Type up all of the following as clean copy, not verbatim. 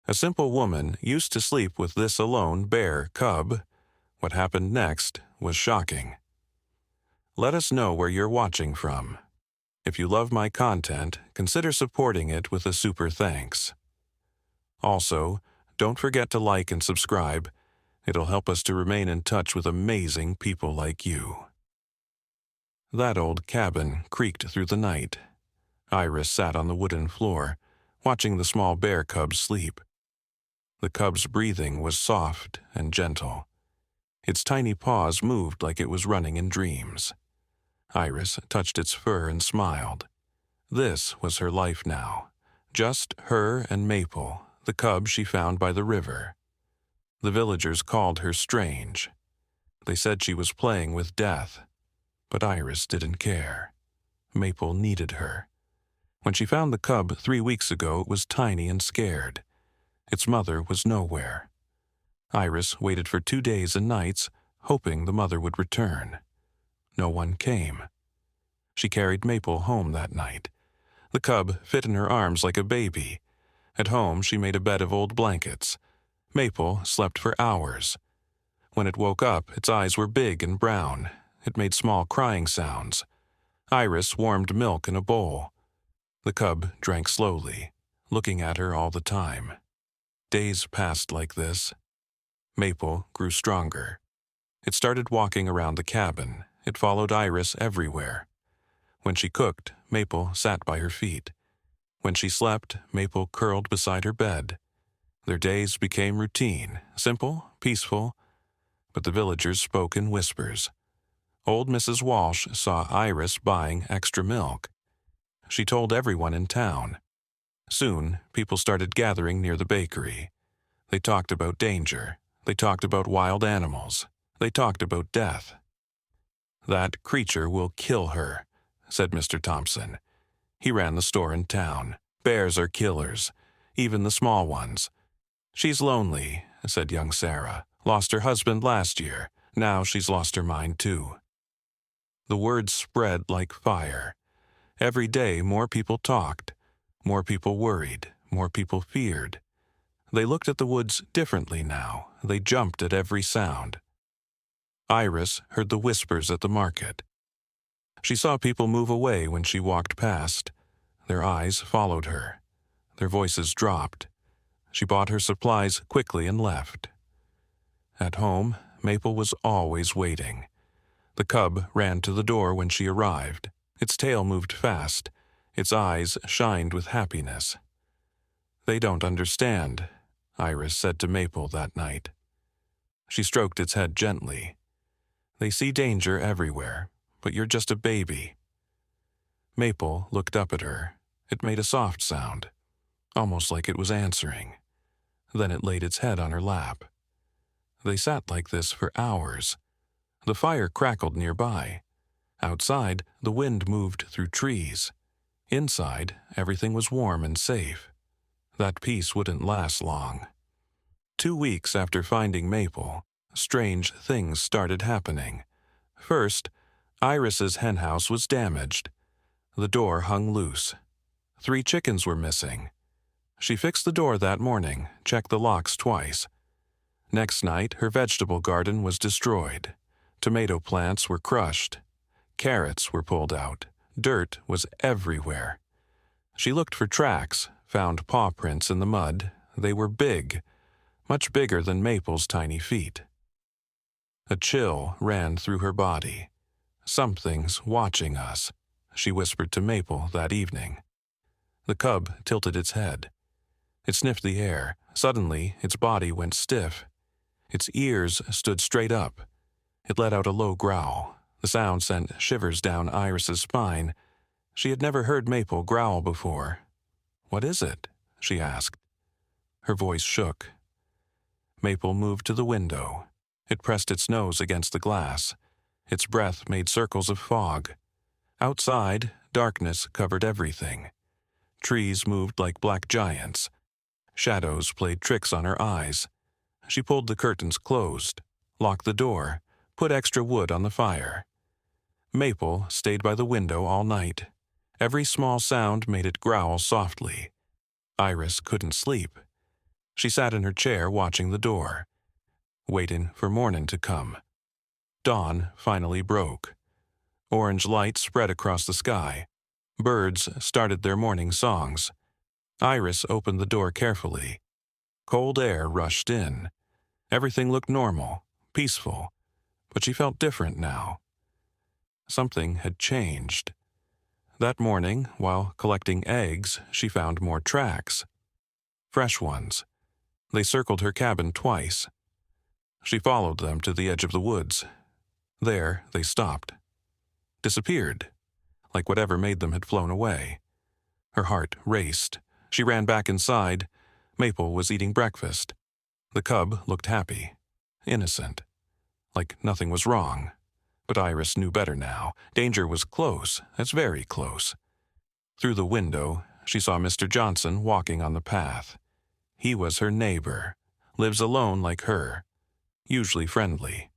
A simple woman used to sleep with this alone bear cub. What happened next was shocking. Let us know where you're watching from. If you love my content, consider supporting it with a super thanks. Also, don't forget to like and subscribe. It'll help us to remain in touch with amazing people like you. That old cabin creaked through the night. Iris sat on the wooden floor, watching the small bear cub sleep. The cub's breathing was soft and gentle. Its tiny paws moved like it was running in dreams. Iris touched its fur and smiled. This was her life now. Just her and Maple, the cub she found by the river. The villagers called her strange. They said she was playing with death. But Iris didn't care. Maple needed her. When she found the cub 3 weeks ago, it was tiny and scared. Its mother was nowhere. Iris waited for 2 days and nights, hoping the mother would return. No one came. She carried Maple home that night. The cub fit in her arms like a baby. At home, she made a bed of old blankets. Maple slept for hours. When it woke up, its eyes were big and brown. It made small crying sounds. Iris warmed milk in a bowl. The cub drank slowly, looking at her all the time. Days passed like this. Maple grew stronger. It started walking around the cabin. It followed Iris everywhere. When she cooked, Maple sat by her feet. When she slept, Maple curled beside her bed. Their days became routine, simple, peaceful, but the villagers spoke in whispers. Old Mrs. Walsh saw Iris buying extra milk. She told everyone in town. Soon, people started gathering near the bakery. They talked about danger. They talked about wild animals. They talked about death. "That creature will kill her," said Mr. Thompson. He ran the store in town. "Bears are killers, even the small ones." "She's lonely," said young Sarah. "Lost her husband last year. Now she's lost her mind too." The word spread like fire. Every day more people talked. More people worried. More people feared. They looked at the woods differently now. They jumped at every sound. Iris heard the whispers at the market. She saw people move away when she walked past. Their eyes followed her. Their voices dropped. She bought her supplies quickly and left. At home, Maple was always waiting. The cub ran to the door when she arrived. Its tail moved fast. Its eyes shined with happiness. "They don't understand," Iris said to Maple that night. She stroked its head gently. "They see danger everywhere, but you're just a baby." Maple looked up at her. It made a soft sound, almost like it was answering. Then it laid its head on her lap. They sat like this for hours. The fire crackled nearby. Outside, the wind moved through trees. Inside, everything was warm and safe. That peace wouldn't last long. 2 weeks after finding Maple, strange things started happening. First, Iris's henhouse was damaged. The door hung loose. 3 chickens were missing. She fixed the door that morning, checked the locks twice. Next night, her vegetable garden was destroyed. Tomato plants were crushed. Carrots were pulled out. Dirt was everywhere. She looked for tracks, found paw prints in the mud. They were big, much bigger than Maple's tiny feet. A chill ran through her body. "Something's watching us," she whispered to Maple that evening. The cub tilted its head. It sniffed the air. Suddenly, its body went stiff. Its ears stood straight up. It let out a low growl. The sound sent shivers down Iris's spine. She had never heard Maple growl before. "What is it?" she asked. Her voice shook. Maple moved to the window. It pressed its nose against the glass. Its breath made circles of fog. Outside, darkness covered everything. Trees moved like black giants. Shadows played tricks on her eyes. She pulled the curtains closed, locked the door, put extra wood on the fire. Maple stayed by the window all night. Every small sound made it growl softly. Iris couldn't sleep. She sat in her chair watching the door, waiting for morning to come. Dawn finally broke. Orange light spread across the sky. Birds started their morning songs. Iris opened the door carefully. Cold air rushed in. Everything looked normal, peaceful, but she felt different now. Something had changed. That morning, while collecting eggs, she found more tracks. Fresh ones. They circled her cabin twice. She followed them to the edge of the woods. There, they stopped. Disappeared, like whatever made them had flown away. Her heart raced. She ran back inside. Maple was eating breakfast. The cub looked happy, innocent, like nothing was wrong. But Iris knew better now. Danger was close, that's very close. Through the window, she saw Mr. Johnson walking on the path. He was her neighbor, lives alone like her, usually friendly.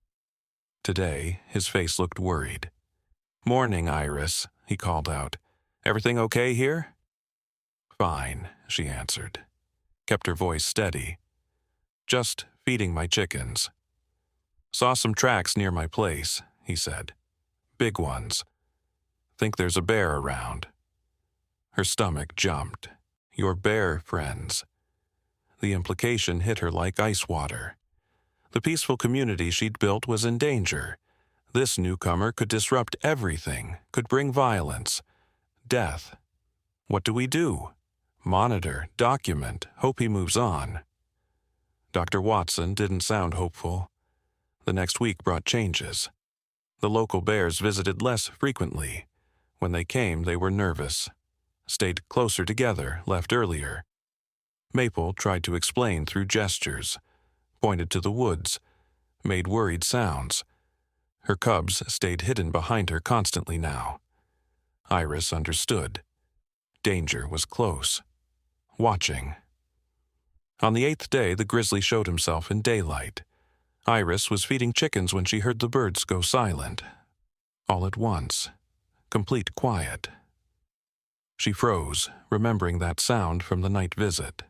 Today, his face looked worried. "Morning, Iris," he called out. "Everything okay here?" "Fine," she answered, kept her voice steady. "Just feeding my chickens." "Saw some tracks near my place," he said. "Big ones. Think there's a bear around." Her stomach jumped. Your bear friends. The implication hit her like ice water. The peaceful community she'd built was in danger. This newcomer could disrupt everything, could bring violence, death. What do we do? Monitor, document, hope he moves on. Dr. Watson didn't sound hopeful. The next week brought changes. The local bears visited less frequently. When they came, they were nervous. Stayed closer together, left earlier. Maple tried to explain through gestures, pointed to the woods, made worried sounds. Her cubs stayed hidden behind her constantly now. Iris understood. Danger was close. Watching. On the 8th day, the grizzly showed himself in daylight. Iris was feeding chickens when she heard the birds go silent. All at once. Complete quiet. She froze, remembering that sound from the night visit.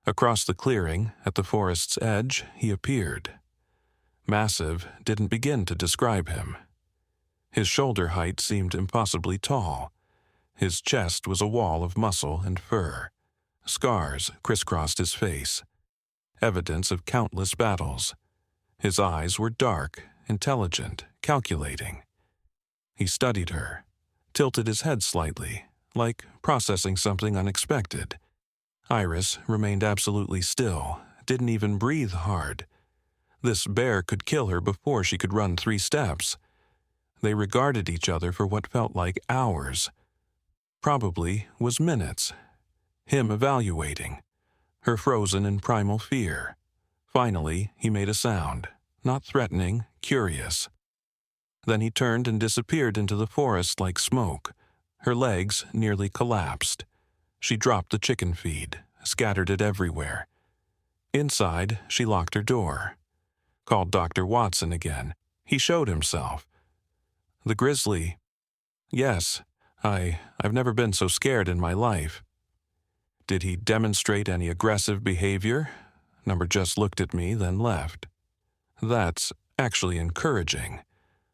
Across the clearing, at the forest's edge, he appeared. Massive didn't begin to describe him. His shoulder height seemed impossibly tall. His chest was a wall of muscle and fur. Scars crisscrossed his face, evidence of countless battles. His eyes were dark, intelligent, calculating. He studied her, tilted his head slightly, like processing something unexpected. Iris remained absolutely still, didn't even breathe hard. This bear could kill her before she could run 3 steps. They regarded each other for what felt like hours. Probably was minutes. Him evaluating. Her frozen in primal fear. Finally, he made a sound, not threatening, curious. Then he turned and disappeared into the forest like smoke. Her legs nearly collapsed. She dropped the chicken feed, scattered it everywhere. Inside, she locked her door. Called Dr. Watson again. He showed himself. The grizzly. Yes, I've never been so scared in my life. Did he demonstrate any aggressive behavior? Number just looked at me, then left. That's actually encouraging.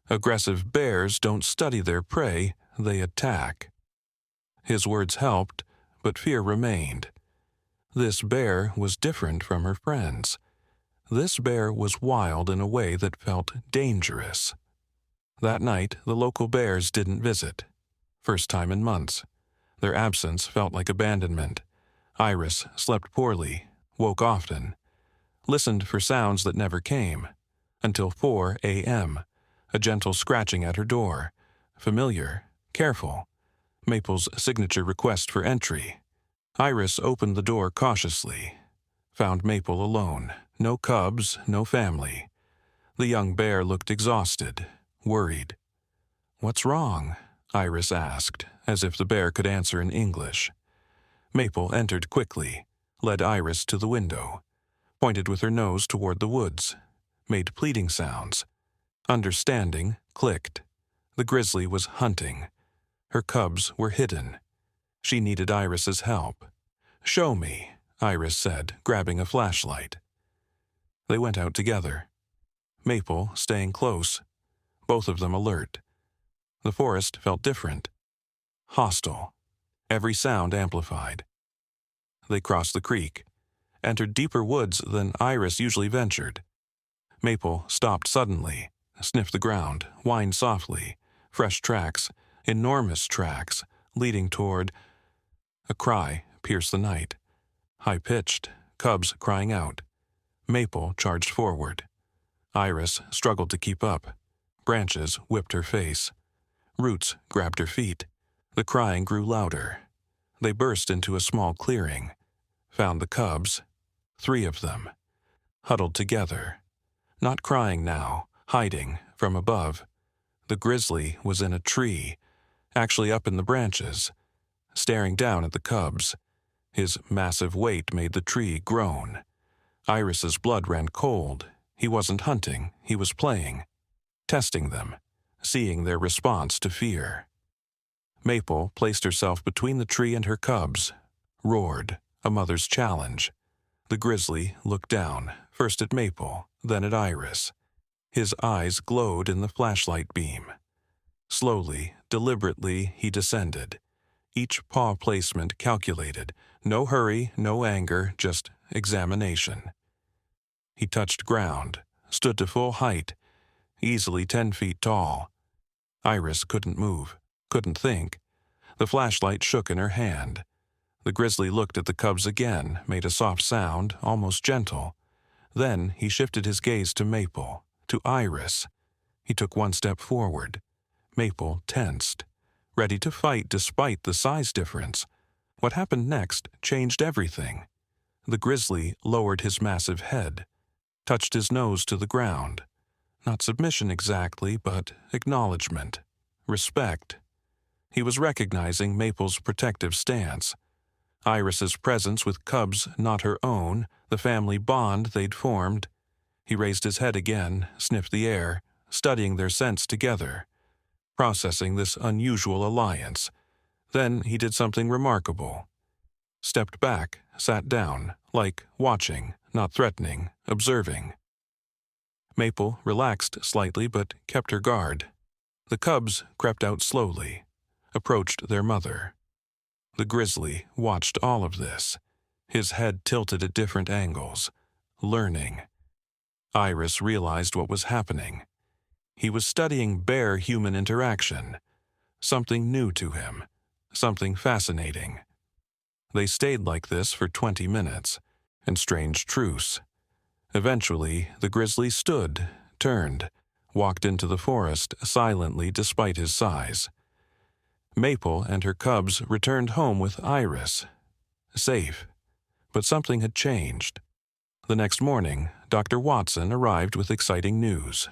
Aggressive bears don't study their prey, they attack. His words helped, but fear remained. This bear was different from her friends. This bear was wild in a way that felt dangerous. That night, the local bears didn't visit. First time in months. Their absence felt like abandonment. Iris slept poorly, woke often, listened for sounds that never came, until 4 a.m., a gentle scratching at her door. Familiar, careful. Maple's signature request for entry. Iris opened the door cautiously. Found Maple alone. No cubs, no family. The young bear looked exhausted, worried. "What's wrong?" Iris asked, as if the bear could answer in English. Maple entered quickly, led Iris to the window, pointed with her nose toward the woods, made pleading sounds. Understanding, clicked. The grizzly was hunting. Her cubs were hidden. She needed Iris's help. "Show me," Iris said, grabbing a flashlight. They went out together. Maple staying close, both of them alert. The forest felt different. Hostile. Every sound amplified. They crossed the creek, entered deeper woods than Iris usually ventured. Maple stopped suddenly, sniffed the ground, whined softly. Fresh tracks, enormous tracks, leading toward... A cry pierced the night. High-pitched, cubs crying out. Maple charged forward. Iris struggled to keep up. Branches whipped her face. Roots grabbed her feet. The crying grew louder. They burst into a small clearing. Found the cubs, 3 of them, huddled together. Not crying now, hiding from above. The grizzly was in a tree, actually up in the branches, staring down at the cubs. His massive weight made the tree groan. Iris's blood ran cold. He wasn't hunting, he was playing, testing them, seeing their response to fear. Maple placed herself between the tree and her cubs, roared, a mother's challenge. The grizzly looked down, first at Maple, then at Iris. His eyes glowed in the flashlight beam. Slowly, deliberately, he descended. Each paw placement calculated. No hurry, no anger, just examination. He touched ground, stood to full height, easily 10 feet tall. Iris couldn't move, couldn't think. The flashlight shook in her hand. The grizzly looked at the cubs again, made a soft sound, almost gentle. Then he shifted his gaze to Maple, to Iris. He took 1 step forward. Maple tensed, ready to fight despite the size difference. What happened next changed everything. The grizzly lowered his massive head, touched his nose to the ground. Not submission exactly, but acknowledgement, respect. He was recognizing Maple's protective stance. Iris's presence with cubs not her own, the family bond they'd formed. He raised his head again, sniffed the air, studying their scents together, processing this unusual alliance. Then he did something remarkable. Stepped back, sat down, like watching, not threatening, observing. Maple relaxed slightly but kept her guard. The cubs crept out slowly, approached their mother. The grizzly watched all of this, his head tilted at different angles, learning. Iris realized what was happening. He was studying bear-human interaction, something new to him, something fascinating. They stayed like this for 20 minutes, in strange truce. Eventually, the grizzly stood, turned, walked into the forest silently despite his size. Maple and her cubs returned home with Iris. Safe. But something had changed. The next morning, Dr. Watson arrived with exciting news.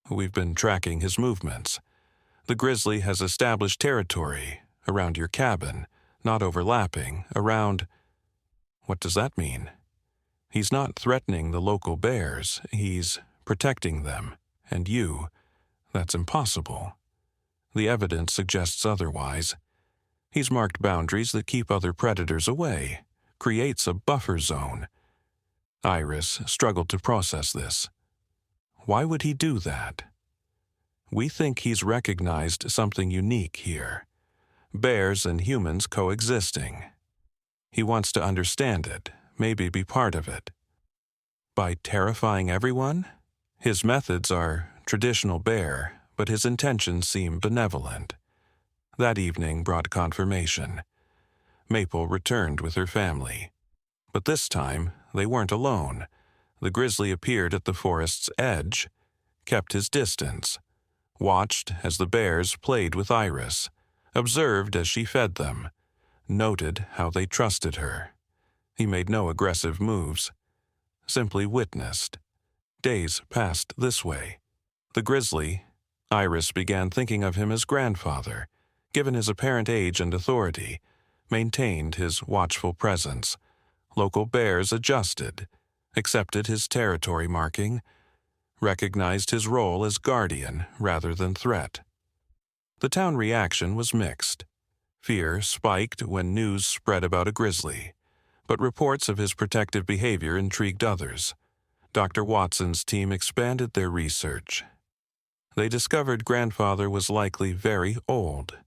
We've been tracking his movements. The grizzly has established territory around your cabin, not overlapping, around... What does that mean? He's not threatening the local bears, he's protecting them. And you, that's impossible. The evidence suggests otherwise. He's marked boundaries that keep other predators away, creates a buffer zone. Iris struggled to process this. Why would he do that? We think he's recognized something unique here. Bears and humans coexisting. He wants to understand it, maybe be part of it. By terrifying everyone? His methods are traditional bear, but his intentions seem benevolent. That evening brought confirmation. Maple returned with her family. But this time, they weren't alone. The grizzly appeared at the forest's edge, kept his distance, watched as the bears played with Iris, observed as she fed them, noted how they trusted her. He made no aggressive moves, simply witnessed. Days passed this way. The grizzly, Iris began thinking of him as grandfather, given his apparent age and authority, maintained his watchful presence. Local bears adjusted, accepted his territory marking, recognized his role as guardian rather than threat. The town reaction was mixed. Fear spiked when news spread about a grizzly, but reports of his protective behavior intrigued others. Dr. Watson's team expanded their research. They discovered Grandfather was likely very old,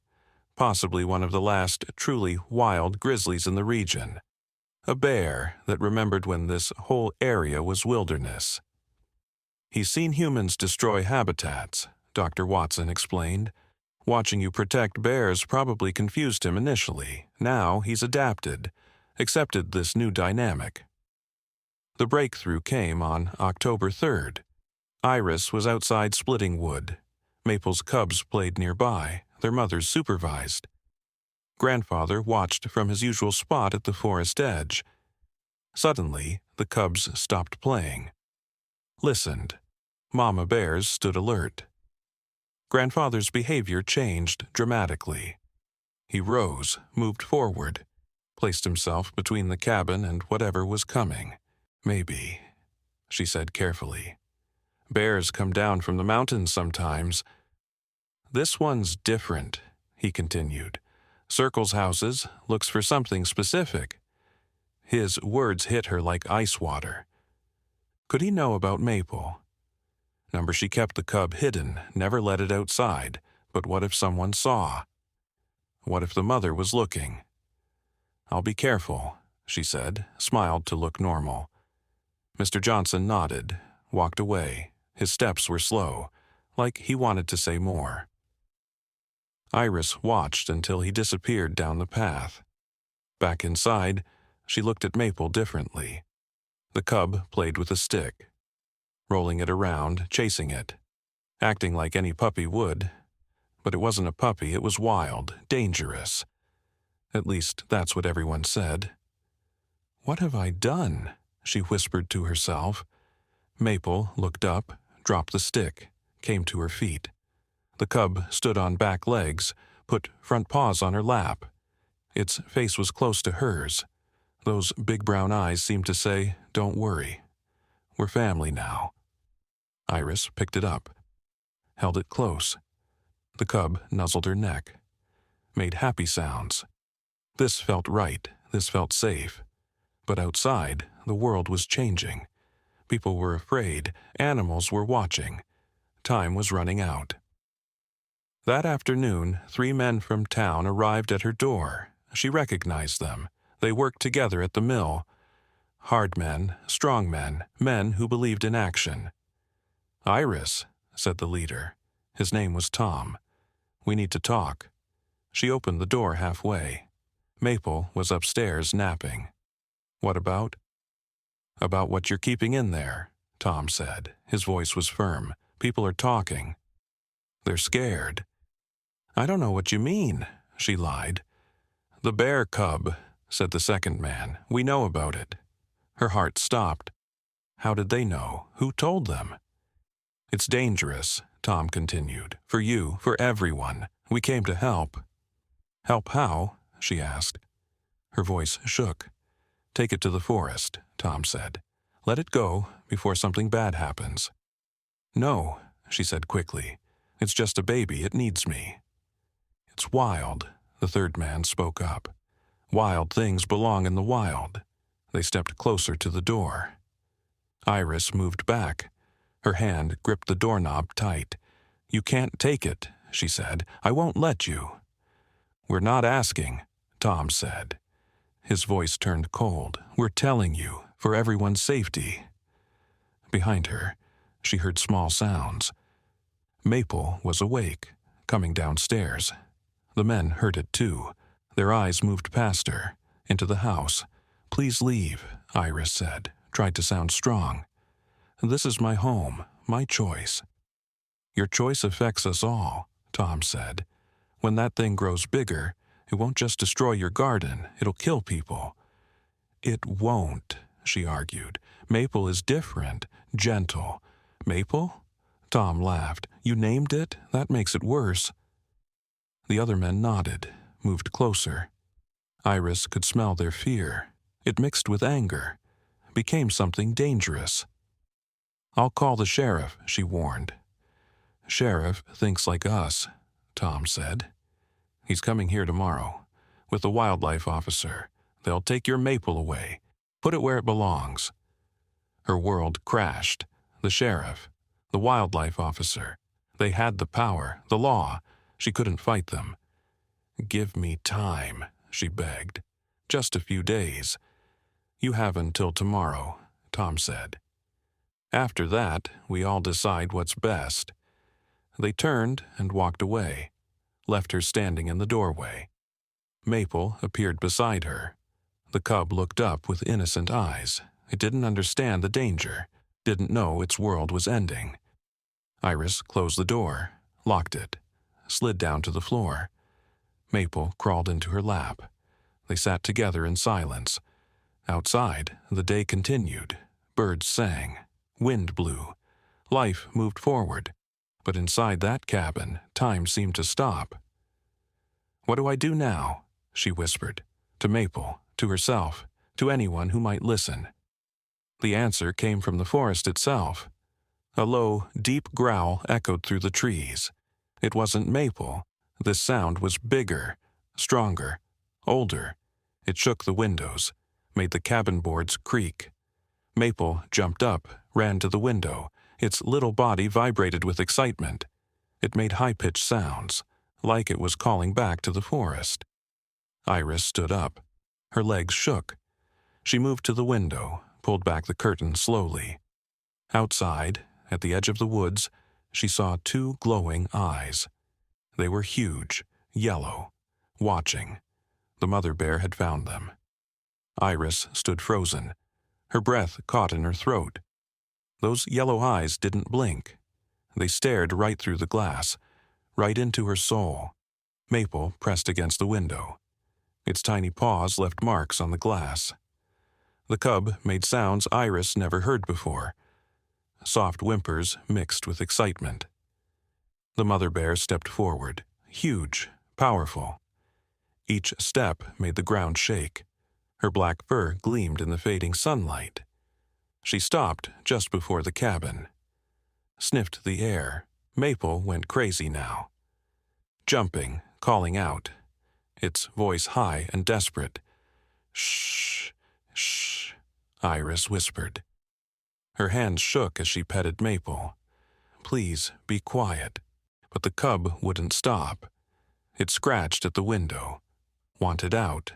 possibly one of the last truly wild grizzlies in the region, a bear that remembered when this whole area was wilderness. He's seen humans destroy habitats, Dr. Watson explained. Watching you protect bears probably confused him initially. Now he's adapted, accepted this new dynamic. The breakthrough came on October 3rd. Iris was outside splitting wood. Maple's cubs played nearby, their mothers supervised. Grandfather watched from his usual spot at the forest edge. Suddenly, the cubs stopped playing. Listened. Mama bears stood alert. Grandfather's behavior changed dramatically. He rose, moved forward, placed himself between the cabin and whatever was coming. Maybe, she said carefully. Bears come down from the mountains sometimes. This one's different, he continued. Circles houses, looks for something specific. His words hit her like ice water. Could he know about Maple? Number she kept the cub hidden, never let it outside, but what if someone saw? What if the mother was looking? I'll be careful, she said, smiled to look normal. Mr. Johnson nodded, walked away. His steps were slow, like he wanted to say more. Iris watched until he disappeared down the path. Back inside, she looked at Maple differently. The cub played with a stick, rolling it around, chasing it, acting like any puppy would. But it wasn't a puppy, it was wild, dangerous. At least that's what everyone said. What have I done? She whispered to herself. Maple looked up, dropped the stick, came to her feet. The cub stood on back legs, put front paws on her lap. Its face was close to hers. Those big brown eyes seemed to say, "Don't worry. We're family now." Iris picked it up, held it close. The cub nuzzled her neck, made happy sounds. This felt right, this felt safe. But outside, the world was changing. People were afraid, animals were watching. Time was running out. That afternoon, 3 men from town arrived at her door. She recognized them. They worked together at the mill. Hard men, strong men, men who believed in action. "Iris," said the leader. His name was Tom. "We need to talk." She opened the door halfway. Maple was upstairs napping. "What about?" "About what you're keeping in there," Tom said. His voice was firm. "People are talking. They're scared." "I don't know what you mean," she lied. "The bear cub," said the second man. "We know about it." Her heart stopped. How did they know? Who told them? "It's dangerous," Tom continued. "For you, for everyone. We came to help." "Help how?" she asked. Her voice shook. "Take it to the forest," Tom said. "Let it go before something bad happens." "No," she said quickly. "It's just a baby. It needs me." "It's wild," the third man spoke up. "Wild things belong in the wild." They stepped closer to the door. Iris moved back. Her hand gripped the doorknob tight. "You can't take it," she said. "I won't let you." "We're not asking," Tom said. His voice turned cold. "We're telling you, for everyone's safety." Behind her, she heard small sounds. Maple was awake, coming downstairs. The men heard it too. Their eyes moved past her, into the house. "Please leave," Iris said, tried to sound strong. "This is my home, my choice." "Your choice affects us all," Tom said. "When that thing grows bigger, it won't just destroy your garden, it'll kill people." "It won't," she argued. "Maple is different, gentle." "Maple?" Tom laughed. "You named it? That makes it worse." The other men nodded, moved closer. Iris could smell their fear. It mixed with anger, became something dangerous. "I'll call the sheriff," she warned. "Sheriff thinks like us," Tom said. "He's coming here tomorrow, with the wildlife officer. They'll take your Maple away. Put it where it belongs." Her world crashed. The sheriff, the wildlife officer. They had the power, the law. She couldn't fight them. "Give me time," she begged. "Just a few days." "You have until tomorrow," Tom said. "After that, we all decide what's best." They turned and walked away, left her standing in the doorway. Maple appeared beside her. The cub looked up with innocent eyes. It didn't understand the danger, didn't know its world was ending. Iris closed the door, locked it, slid down to the floor. Maple crawled into her lap. They sat together in silence. Outside, the day continued. Birds sang. Wind blew. Life moved forward. But inside that cabin, time seemed to stop. "What do I do now?" she whispered. To Maple, to herself, to anyone who might listen. The answer came from the forest itself. A low, deep growl echoed through the trees. It wasn't Maple. This sound was bigger, stronger, older. It shook the windows, made the cabin boards creak. Maple jumped up, ran to the window. Its little body vibrated with excitement. It made high-pitched sounds, like it was calling back to the forest. Iris stood up. Her legs shook. She moved to the window, pulled back the curtain slowly. Outside, at the edge of the woods, she saw two glowing eyes. They were huge, yellow, watching. The mother bear had found them. Iris stood frozen. Her breath caught in her throat. Those yellow eyes didn't blink. They stared right through the glass, right into her soul. Maple pressed against the window. Its tiny paws left marks on the glass. The cub made sounds Iris never heard before. Soft whimpers mixed with excitement. The mother bear stepped forward, huge, powerful. Each step made the ground shake. Her black fur gleamed in the fading sunlight. She stopped just before the cabin. Sniffed the air. Maple went crazy now. Jumping, calling out. Its voice high and desperate. "Shh, shh," Iris whispered. Her hands shook as she petted Maple. "Please, be quiet." But the cub wouldn't stop. It scratched at the window. Wanted out.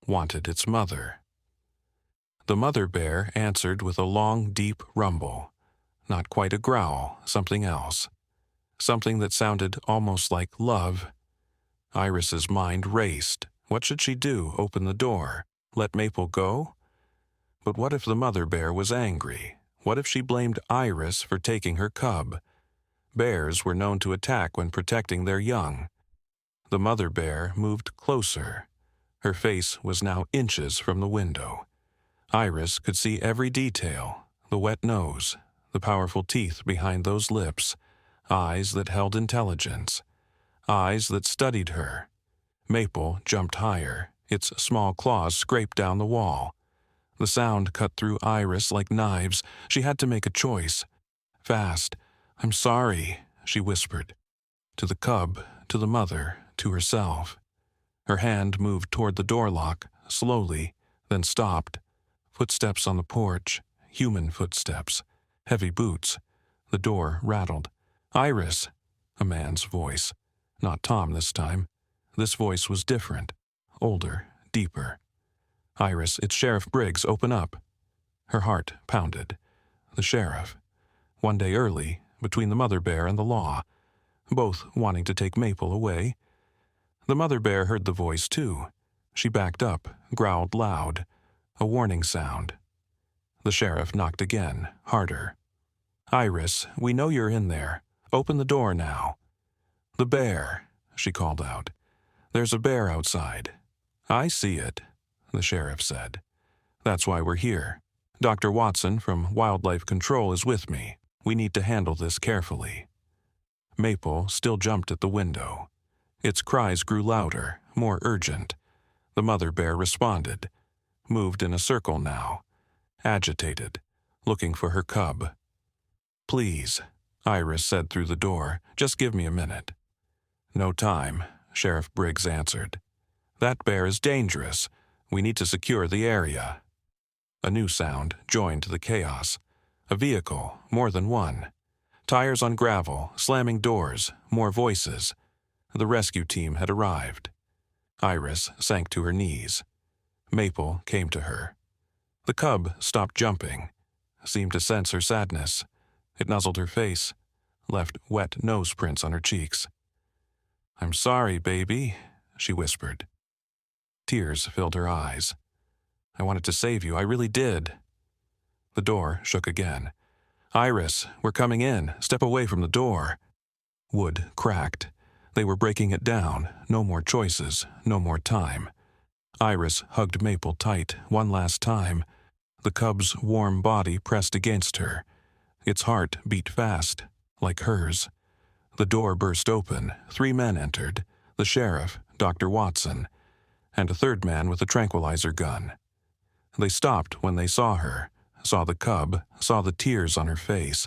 Wanted its mother. The mother bear answered with a long, deep rumble. Not quite a growl, something else. Something that sounded almost like love. Iris's mind raced. What should she do? Open the door? Let Maple go? But what if the mother bear was angry? What if she blamed Iris for taking her cub? Bears were known to attack when protecting their young. The mother bear moved closer. Her face was now inches from the window. Iris could see every detail, the wet nose, the powerful teeth behind those lips, eyes that held intelligence, eyes that studied her. Maple jumped higher. Its small claws scraped down the wall. The sound cut through Iris like knives. She had to make a choice. Fast. "I'm sorry," she whispered. To the cub, to the mother, to herself. Her hand moved toward the door lock, slowly, then stopped. Footsteps on the porch, human footsteps, heavy boots. The door rattled. "Iris!" A man's voice. Not Tom this time. This voice was different, older, deeper. "Iris, it's Sheriff Briggs, open up." Her heart pounded. The sheriff. One day early, between the mother bear and the law, both wanting to take Maple away. The mother bear heard the voice too. She backed up, growled loud. A warning sound. The sheriff knocked again, harder. "Iris, we know you're in there. Open the door now." "The bear," she called out. "There's a bear outside." "I see it," the sheriff said. "That's why we're here. Dr. Watson from Wildlife Control is with me. We need to handle this carefully." Maple still jumped at the window. Its cries grew louder, more urgent. The mother bear responded. Moved in a circle now. Agitated. Looking for her cub. "Please," Iris said through the door. "Just give me a minute." "No time," Sheriff Briggs answered. "That bear is dangerous. We need to secure the area." A new sound joined the chaos. A vehicle, more than one. Tires on gravel, slamming doors, more voices. The rescue team had arrived. Iris sank to her knees. Maple came to her. The cub stopped jumping, seemed to sense her sadness. It nuzzled her face, left wet nose prints on her cheeks. "I'm sorry, baby," she whispered. Tears filled her eyes. "I wanted to save you, I really did." The door shook again. "Iris, we're coming in. Step away from the door." Wood cracked. They were breaking it down. No more choices, no more time. Iris hugged Maple tight one last time. The cub's warm body pressed against her. Its heart beat fast, like hers. The door burst open. 3 men entered. The sheriff, Dr. Watson, and a third man with a tranquilizer gun. They stopped when they saw her, saw the cub, saw the tears on her face.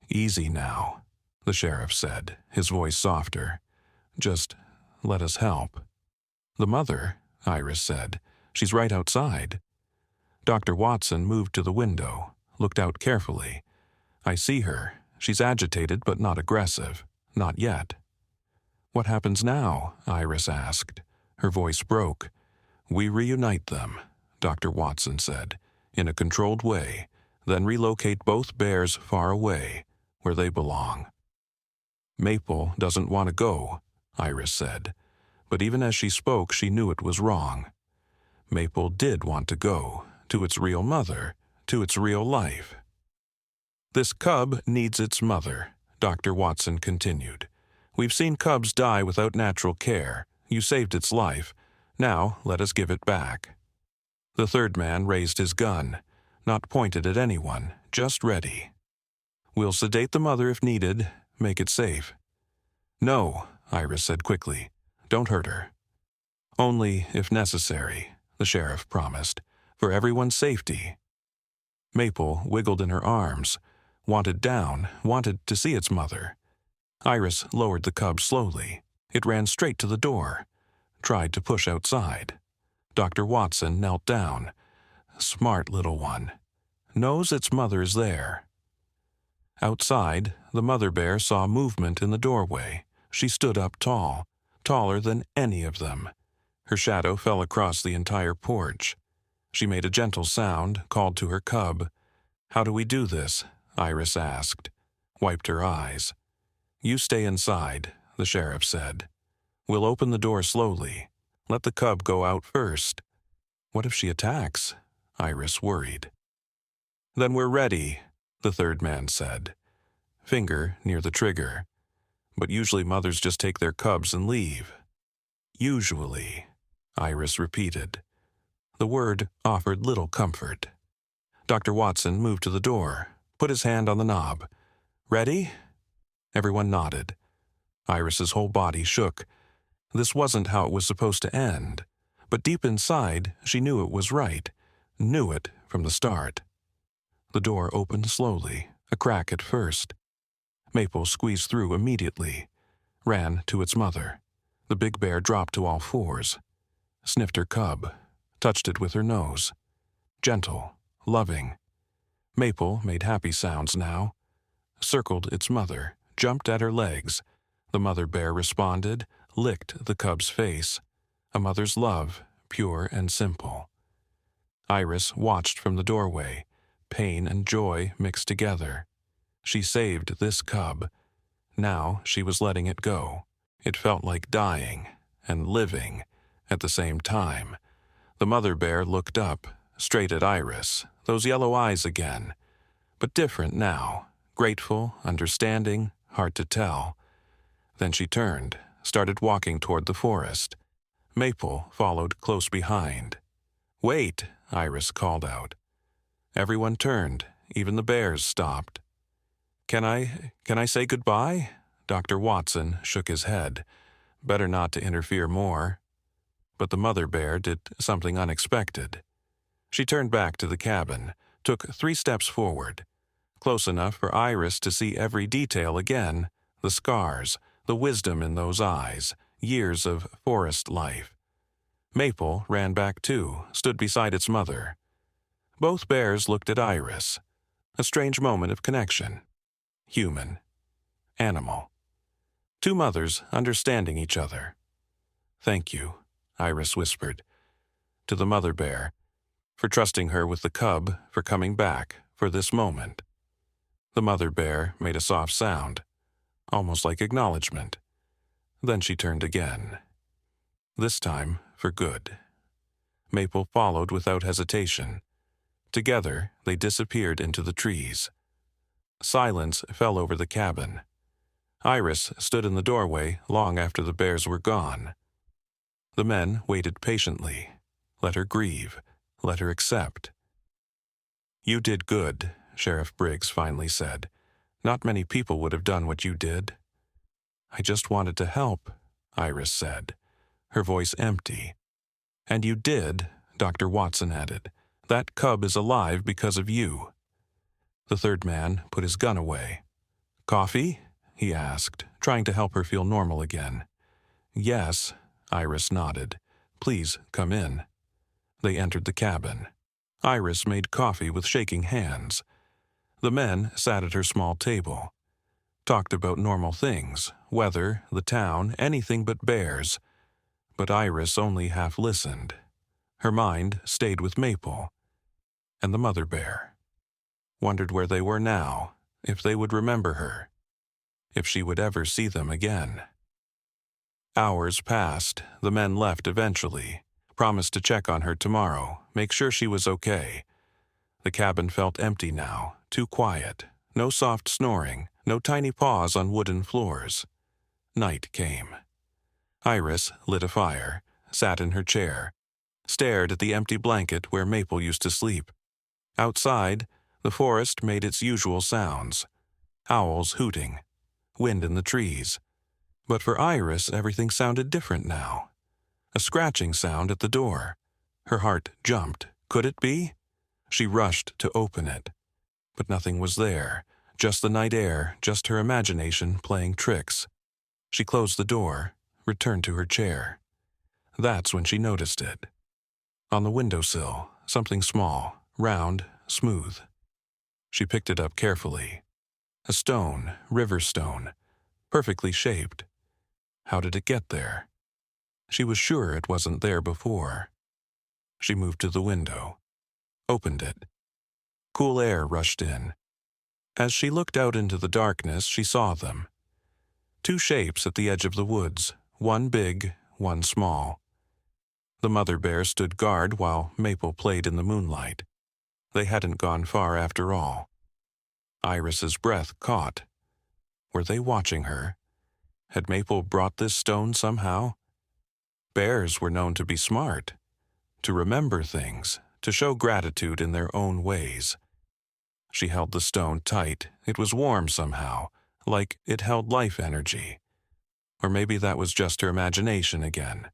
"Easy now," the sheriff said, his voice softer. "Just let us help." "The mother," Iris said. "She's right outside." Dr. Watson moved to the window, looked out carefully. "I see her. She's agitated but not aggressive. Not yet." "What happens now?" Iris asked. Her voice broke. "We reunite them," Dr. Watson said, "in a controlled way, then relocate both bears far away, where they belong." "Maple doesn't want to go," Iris said, but even as she spoke she knew it was wrong. Maple did want to go, to its real mother, to its real life. "This cub needs its mother," Dr. Watson continued. "We've seen cubs die without natural care. You saved its life. Now let us give it back." The third man raised his gun, not pointed at anyone, just ready. "We'll sedate the mother if needed, make it safe." "No," Iris said quickly. "Don't hurt her." "Only if necessary," the sheriff promised, "for everyone's safety." Maple wiggled in her arms, wanted down, wanted to see its mother. Iris lowered the cub slowly. It ran straight to the door, tried to push outside. Dr. Watson knelt down. Smart little one. Knows its mother is there. Outside, the mother bear saw movement in the doorway. She stood up tall, taller than any of them. Her shadow fell across the entire porch. She made a gentle sound, called to her cub. "How do we do this?" Iris asked. Wiped her eyes. "You stay inside," the sheriff said. "We'll open the door slowly. Let the cub go out first." "What if she attacks?" Iris worried. "Then we're ready," the third man said. Finger near the trigger. "But usually mothers just take their cubs and leave." "Usually," Iris repeated. The word offered little comfort. Dr. Watson moved to the door, put his hand on the knob. "Ready?" Everyone nodded. Iris's whole body shook. This wasn't how it was supposed to end, but deep inside she knew it was right, knew it from the start. The door opened slowly, a crack at first. Maple squeezed through immediately, ran to its mother. The big bear dropped to all fours, sniffed her cub, touched it with her nose. Gentle, loving. Maple made happy sounds now. Circled its mother, jumped at her legs. The mother bear responded, licked the cub's face. A mother's love, pure and simple. Iris watched from the doorway, pain and joy mixed together. She saved this cub. Now she was letting it go. It felt like dying and living at the same time. The mother bear looked up, straight at Iris, those yellow eyes again. But different now, grateful, understanding, hard to tell. Then she turned, started walking toward the forest. Maple followed close behind. "Wait," Iris called out. Everyone turned, even the bears stopped. Can I say goodbye?" Dr. Watson shook his head. Better not to interfere more. But the mother bear did something unexpected. She turned back to the cabin, took 3 steps forward, close enough for Iris to see every detail again, the scars, the wisdom in those eyes, years of forest life. Maple ran back too, stood beside its mother. Both bears looked at Iris. A strange moment of connection. Human. Animal. Two mothers understanding each other. "Thank you," Iris whispered, to the mother bear, for trusting her with the cub, for coming back, for this moment. The mother bear made a soft sound, almost like acknowledgement. Then she turned again. This time for good. Maple followed without hesitation. Together, they disappeared into the trees. Silence fell over the cabin. Iris stood in the doorway long after the bears were gone. The men waited patiently. Let her grieve. Let her accept. "You did good," Sheriff Briggs finally said. "Not many people would have done what you did." "I just wanted to help," Iris said, her voice empty. "And you did," Dr. Watson added. "That cub is alive because of you." The third man put his gun away. "Coffee?" he asked, trying to help her feel normal again. "Yes," Iris nodded. "Please come in." They entered the cabin. Iris made coffee with shaking hands. The men sat at her small table. Talked about normal things, weather, the town, anything but bears. But Iris only half listened. Her mind stayed with Maple and the mother bear. Wondered where they were now, if they would remember her, if she would ever see them again. Hours passed. The men left eventually. Promised to check on her tomorrow, make sure she was okay. The cabin felt empty now, too quiet. No soft snoring, no tiny paws on wooden floors. Night came. Iris lit a fire, sat in her chair, stared at the empty blanket where Maple used to sleep. Outside, the forest made its usual sounds. Owls hooting, wind in the trees. But for Iris, everything sounded different now. A scratching sound at the door. Her heart jumped. Could it be? She rushed to open it. But nothing was there. Just the night air, just her imagination playing tricks. She closed the door, returned to her chair. That's when she noticed it. On the windowsill, something small, round, smooth. She picked it up carefully. A stone, river stone, perfectly shaped. How did it get there? She was sure it wasn't there before. She moved to the window, opened it. Cool air rushed in. As she looked out into the darkness, she saw them. Two shapes at the edge of the woods, one big, one small. The mother bear stood guard while Maple played in the moonlight. They hadn't gone far after all. Iris's breath caught. Were they watching her? Had Maple brought this stone somehow? Bears were known to be smart, to remember things, to show gratitude in their own ways. She held the stone tight. It was warm somehow, like it held life energy. Or maybe that was just her imagination again.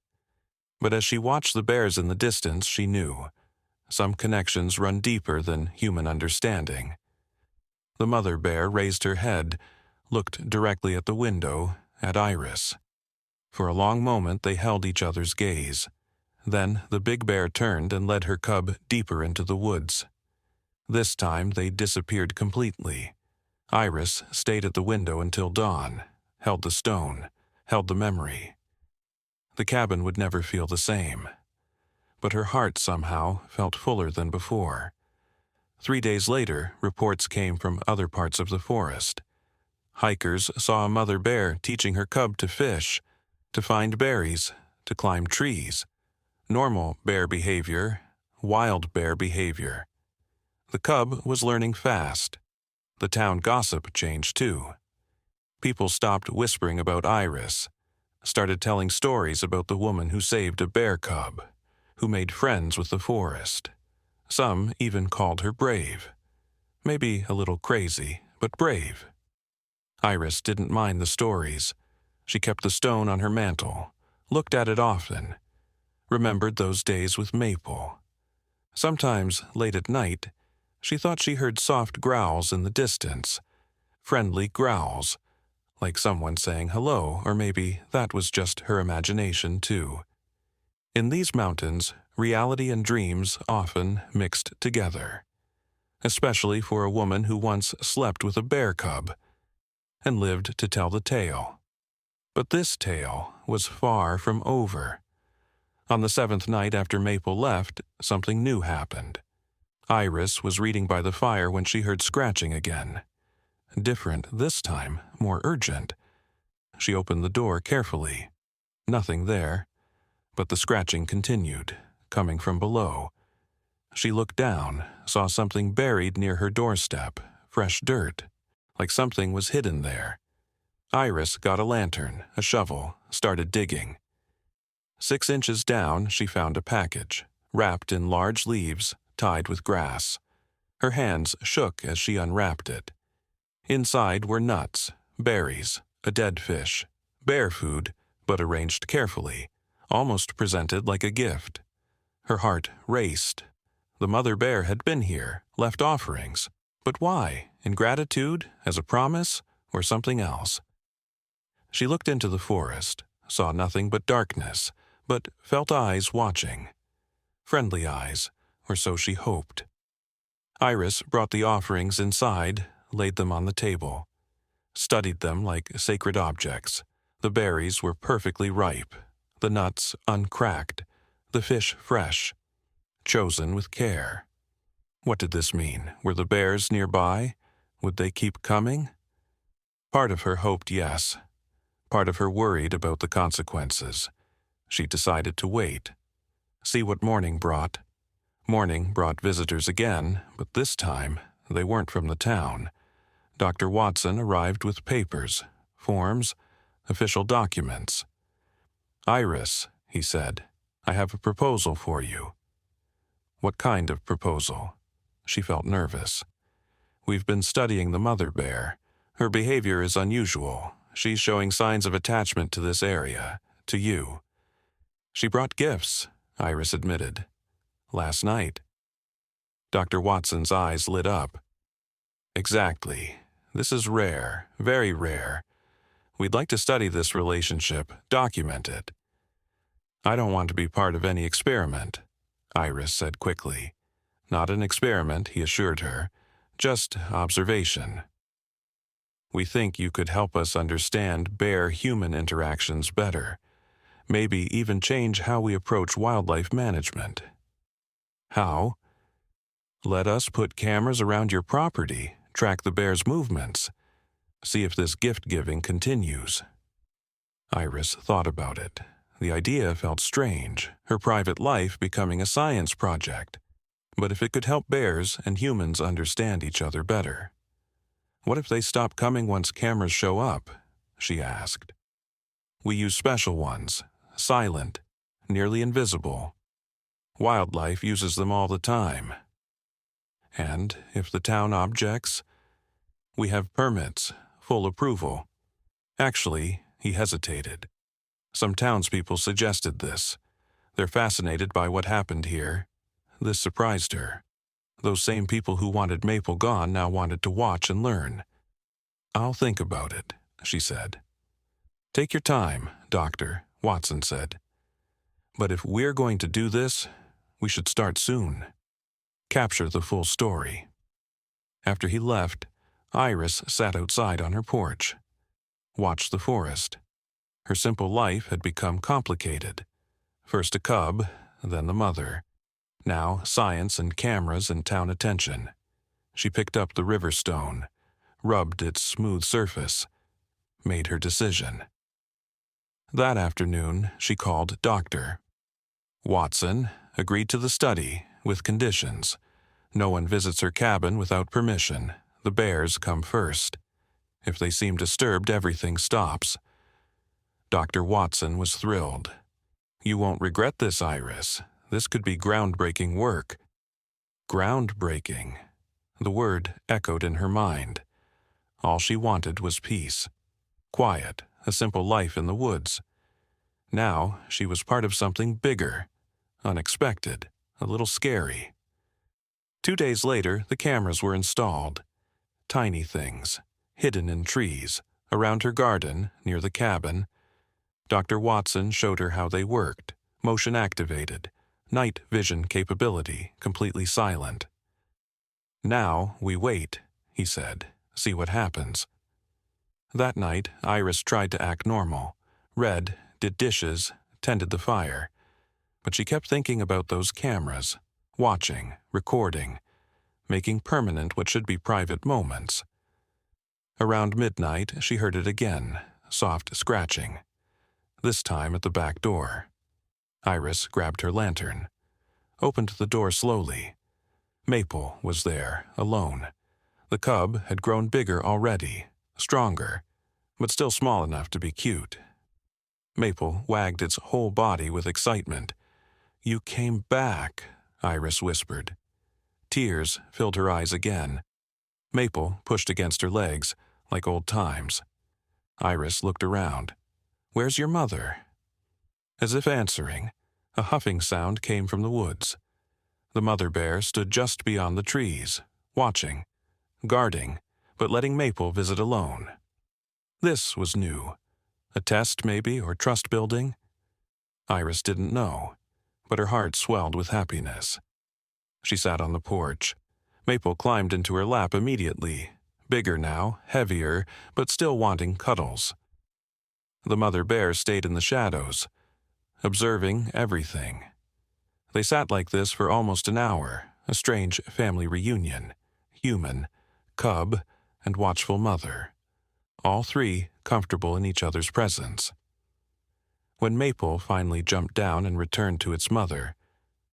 But as she watched the bears in the distance, she knew. Some connections run deeper than human understanding. The mother bear raised her head, looked directly at the window, at Iris. For a long moment they held each other's gaze. Then the big bear turned and led her cub deeper into the woods. This time they disappeared completely. Iris stayed at the window until dawn, held the stone, held the memory. The cabin would never feel the same. But her heart somehow felt fuller than before. 3 days later, reports came from other parts of the forest. Hikers saw a mother bear teaching her cub to fish, to find berries, to climb trees. Normal bear behavior, wild bear behavior. The cub was learning fast. The town gossip changed too. People stopped whispering about Iris, started telling stories about the woman who saved a bear cub, who made friends with the forest. Some even called her brave. Maybe a little crazy, but brave. Iris didn't mind the stories. She kept the stone on her mantle, looked at it often, remembered those days with Maple. Sometimes, late at night, she thought she heard soft growls in the distance, friendly growls, like someone saying hello, or maybe that was just her imagination too. In these mountains, reality and dreams often mixed together, especially for a woman who once slept with a bear cub and lived to tell the tale. But this tale was far from over. On the 7th night after Maple left, something new happened. Iris was reading by the fire when she heard scratching again. Different this time, more urgent. She opened the door carefully. Nothing there, but the scratching continued, coming from below. She looked down, saw something buried near her doorstep, fresh dirt, like something was hidden there. Iris got a lantern, a shovel, started digging. 6 inches down, she found a package, wrapped in large leaves, tied with grass. Her hands shook as she unwrapped it. Inside were nuts, berries, a dead fish, bear food, but arranged carefully, almost presented like a gift. Her heart raced. The mother bear had been here, left offerings. But why? In gratitude, as a promise, or something else? She looked into the forest, saw nothing but darkness, but felt eyes watching. Friendly eyes, or so she hoped. Iris brought the offerings inside, laid them on the table, studied them like sacred objects. The berries were perfectly ripe, the nuts uncracked, the fish fresh, chosen with care. What did this mean? Were the bears nearby? Would they keep coming? Part of her hoped yes. Part of her worried about the consequences. She decided to wait, see what morning brought. Morning brought visitors again, but this time they weren't from the town. Dr. Watson arrived with papers, forms, official documents. "Iris," he said, "I have a proposal for you." What kind of proposal? She felt nervous. "We've been studying the mother bear. Her behavior is unusual. She's showing signs of attachment to this area, to you." "She brought gifts," Iris admitted. "Last night." Dr. Watson's eyes lit up. "Exactly. This is rare, very rare. We'd like to study this relationship, document it." "I don't want to be part of any experiment," Iris said quickly. "Not an experiment," he assured her, "just observation. We think you could help us understand bear-human interactions better, maybe even change how we approach wildlife management." "How?" "Let us put cameras around your property, track the bear's movements, see if this gift-giving continues." Iris thought about it. The idea felt strange, her private life becoming a science project. But if it could help bears and humans understand each other better? "What if they stop coming once cameras show up?" she asked. "We use special ones, silent, nearly invisible. Wildlife uses them all the time." "And if the town objects?" "We have permits, full approval." Actually, he hesitated. Some townspeople suggested this. They're fascinated by what happened here. This surprised her. Those same people who wanted Maple gone now wanted to watch and learn. "I'll think about it," she said. "Take your time, Doctor," Watson said. "But if we're going to do this, we should start soon. Capture the full story." After he left, Iris sat outside on her porch, watched the forest. Her simple life had become complicated. First a cub, then the mother. Now science and cameras and town attention. She picked up the river stone, rubbed its smooth surface, made her decision. That afternoon, she called Doctor. Watson agreed to the study, with conditions. No one visits her cabin without permission. The bears come first. If they seem disturbed, everything stops. Dr. Watson was thrilled. "You won't regret this, Iris. This could be groundbreaking work." Groundbreaking. The word echoed in her mind. All she wanted was peace. Quiet, a simple life in the woods. Now she was part of something bigger, unexpected, a little scary. 2 days later, the cameras were installed. Tiny things, hidden in trees, around her garden, near the cabin. Dr. Watson showed her how they worked, Motion activated. Night vision capability completely silent. "Now we wait," he said. "See what happens." That night, Iris tried to act normal. Read, did dishes, tended the fire. But she kept thinking about those cameras, watching, recording, making permanent what should be private moments. Around midnight, she heard it again, soft scratching. This time at the back door. Iris grabbed her lantern, opened the door slowly. Maple was there, alone. The cub had grown bigger already, stronger, but still small enough to be cute. Maple wagged its whole body with excitement. "You came back," Iris whispered. Tears filled her eyes again. Maple pushed against her legs, like old times. Iris looked around. "Where's your mother?" As if answering, a huffing sound came from the woods. The mother bear stood just beyond the trees, watching, guarding, but letting Maple visit alone. This was new. A test, maybe, or trust building? Iris didn't know, but her heart swelled with happiness. She sat on the porch. Maple climbed into her lap immediately, bigger now, heavier, but still wanting cuddles. The mother bear stayed in the shadows, observing everything. They sat like this for almost an hour, a strange family reunion. Human, cub, and watchful mother. All three comfortable in each other's presence. When Maple finally jumped down and returned to its mother,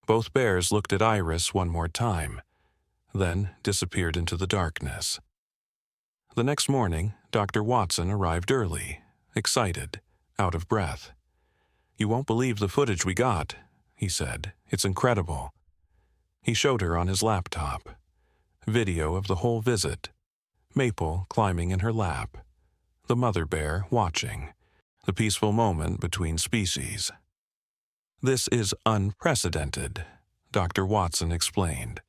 both bears looked at Iris one more time, then disappeared into the darkness. The next morning, Dr. Watson arrived early, excited, out of breath. "You won't believe the footage we got," he said. "It's incredible." He showed her on his laptop. Video of the whole visit. Maple climbing in her lap. The mother bear watching. The peaceful moment between species. "This is unprecedented," Dr. Watson explained.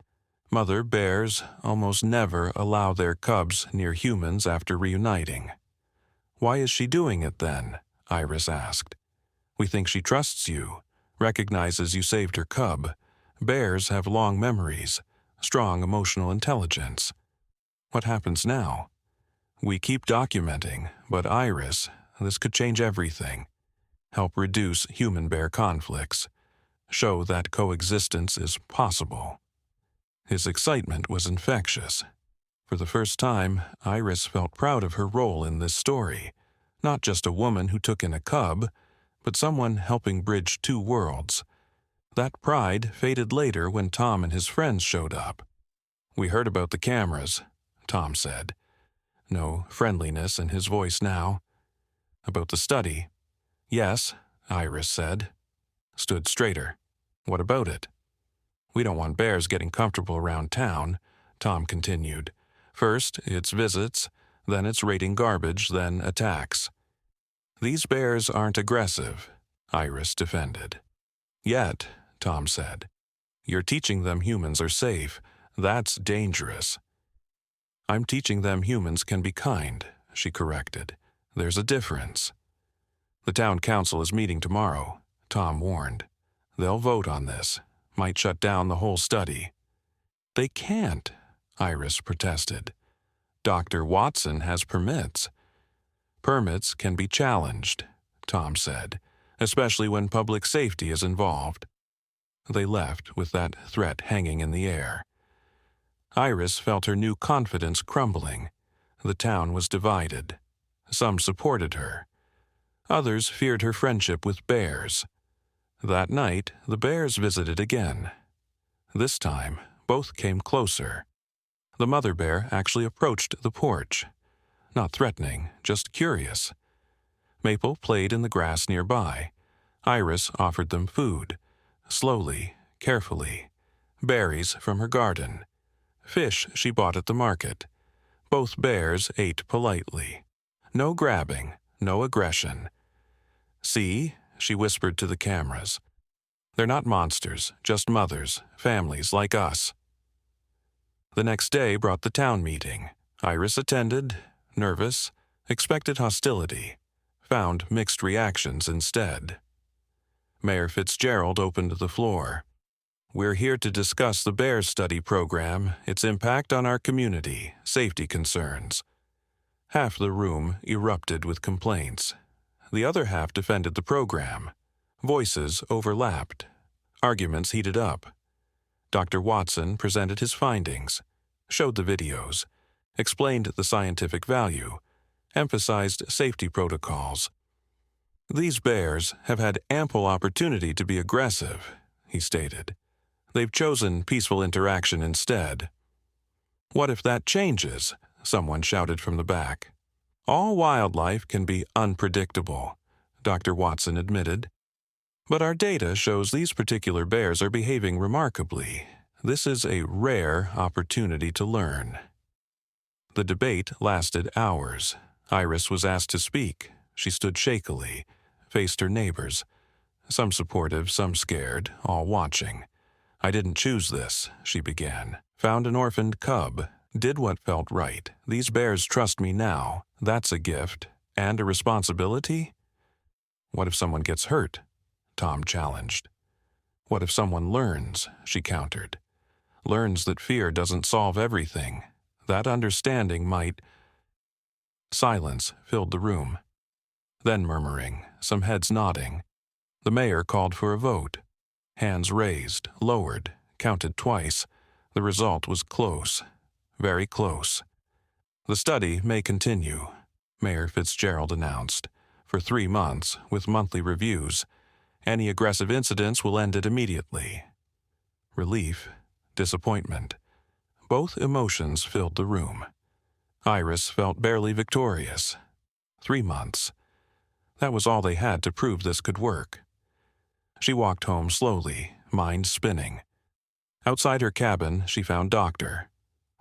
"Mother bears almost never allow their cubs near humans after reuniting." "Why is she doing it then?" Iris asked. "We think she trusts you, recognizes you saved her cub. Bears have long memories, strong emotional intelligence." "What happens now?" "We keep documenting, but Iris, this could change everything. Help reduce human-bear conflicts. Show that coexistence is possible." His excitement was infectious. For the first time, Iris felt proud of her role in this story. Not just a woman who took in a cub, but someone helping bridge two worlds. That pride faded later when Tom and his friends showed up. "We heard about the cameras," Tom said. No friendliness in his voice now. "About the study?" "Yes," Iris said. Stood straighter. "What about it?" "We don't want bears getting comfortable around town," Tom continued. "First, it's visits, then it's raiding garbage, then attacks." "These bears aren't aggressive," Iris defended. "Yet," Tom said. "You're teaching them humans are safe. That's dangerous." "I'm teaching them humans can be kind," she corrected. "There's a difference." "The town council is meeting tomorrow," Tom warned. "They'll vote on this. Might shut down the whole study." "They can't," Iris protested. "Dr. Watson has permits." "Permits can be challenged," Tom said, "especially when public safety is involved." They left with that threat hanging in the air. Iris felt her new confidence crumbling. The town was divided. Some supported her. Others feared her friendship with bears. That night, the bears visited again. This time, both came closer. The mother bear actually approached the porch. Not threatening, just curious. Maple played in the grass nearby. Iris offered them food. Slowly, carefully. Berries from her garden. Fish she bought at the market. Both bears ate politely. No grabbing, no aggression. "See," she whispered to the cameras. "They're not monsters, just mothers, families like us." The next day brought the town meeting. Iris attended, nervous, expected hostility, found mixed reactions instead. Mayor Fitzgerald opened the floor. "We're here to discuss the Bears Study program, its impact on our community, safety concerns." Half the room erupted with complaints. The other half defended the program. Voices overlapped. Arguments heated up. Dr. Watson presented his findings, showed the videos, explained the scientific value, emphasized safety protocols. "These bears have had ample opportunity to be aggressive," he stated. "They've chosen peaceful interaction instead." "What if that changes?" someone shouted from the back. "All wildlife can be unpredictable," Dr. Watson admitted. "But our data shows these particular bears are behaving remarkably. This is a rare opportunity to learn." The debate lasted hours. Iris was asked to speak. She stood shakily, faced her neighbors, some supportive, some scared, all watching. "I didn't choose this," she began. "Found an orphaned cub. Did what felt right. These bears trust me now. That's a gift. And a responsibility?" "What if someone gets hurt?" Tom challenged. "What if someone learns?" she countered. "Learns that fear doesn't solve everything. That understanding might—" Silence filled the room. Then murmuring, some heads nodding. The mayor called for a vote. Hands raised, lowered, counted twice. The result was close. Very close. "The study may continue," Mayor Fitzgerald announced, "for 3 months, with monthly reviews. Any aggressive incidents will end it immediately." Relief, disappointment. Both emotions filled the room. Iris felt barely victorious. 3 months. That was all they had to prove this could work. She walked home slowly, mind spinning. Outside her cabin, she found Doctor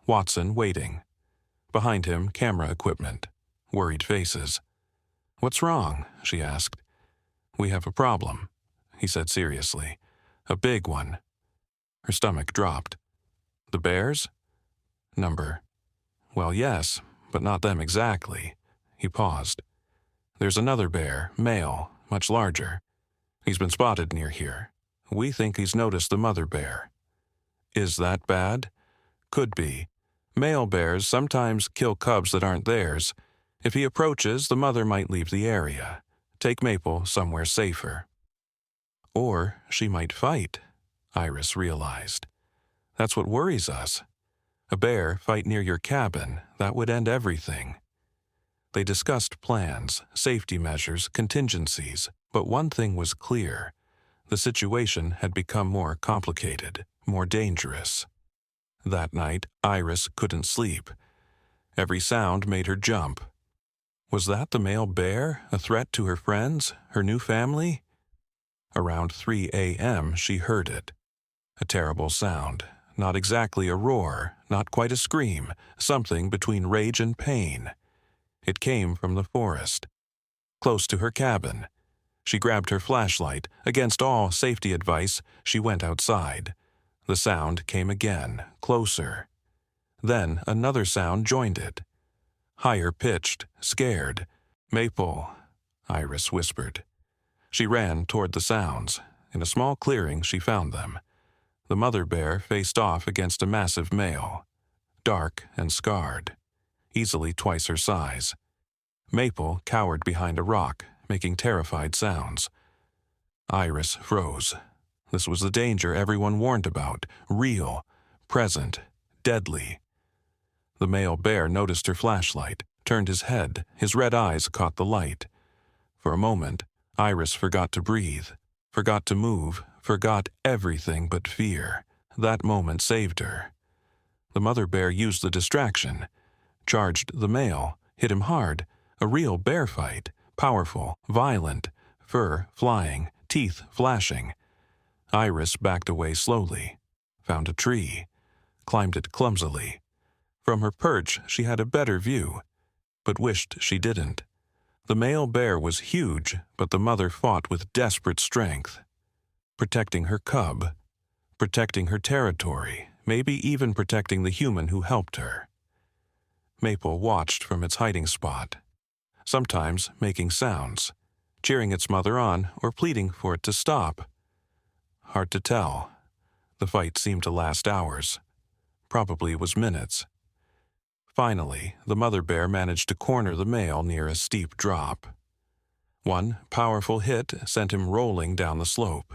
Watson waiting. Behind him, camera equipment. Worried faces. "What's wrong?" she asked. "We have a problem," he said seriously. "A big one." Her stomach dropped. "The bears?" "Number." "Well, yes, but not them exactly." He paused. "There's another bear, male, much larger. He's been spotted near here. We think he's noticed the mother bear." "Is that bad?" "Could be. Male bears sometimes kill cubs that aren't theirs. If he approaches, the mother might leave the area. Take Maple somewhere safer." "Or she might fight," Iris realized. "That's what worries us. A bear fight near your cabin, that would end everything." They discussed plans, safety measures, contingencies, but one thing was clear. The situation had become more complicated, more dangerous. That night, Iris couldn't sleep. Every sound made her jump. Was that the male bear, a threat to her friends, her new family? Around 3 a.m., she heard it. A terrible sound. Not exactly a roar, not quite a scream, something between rage and pain. It came from the forest. Close to her cabin. She grabbed her flashlight. Against all safety advice, she went outside. The sound came again, closer. Then another sound joined it. Higher pitched, scared. "Maple," Iris whispered. She ran toward the sounds. In a small clearing, she found them. The mother bear faced off against a massive male. Dark and scarred. Easily twice her size. Maple cowered behind a rock, making terrified sounds. Iris froze. This was the danger everyone warned about. Real, present, deadly. The male bear noticed her flashlight, turned his head. His red eyes caught the light. For a moment, Iris forgot to breathe, forgot to move, forgot everything but fear. That moment saved her. The mother bear used the distraction, charged the male, hit him hard. A real bear fight, powerful, violent, fur flying, teeth flashing. Iris backed away slowly, found a tree, climbed it clumsily. From her perch, she had a better view, but wished she didn't. The male bear was huge, but the mother fought with desperate strength. Protecting her cub, protecting her territory, maybe even protecting the human who helped her. Maple watched from its hiding spot, sometimes making sounds, cheering its mother on or pleading for it to stop. Hard to tell. The fight seemed to last hours. Probably it was minutes. Finally, the mother bear managed to corner the male near a steep drop. One powerful hit sent him rolling down the slope.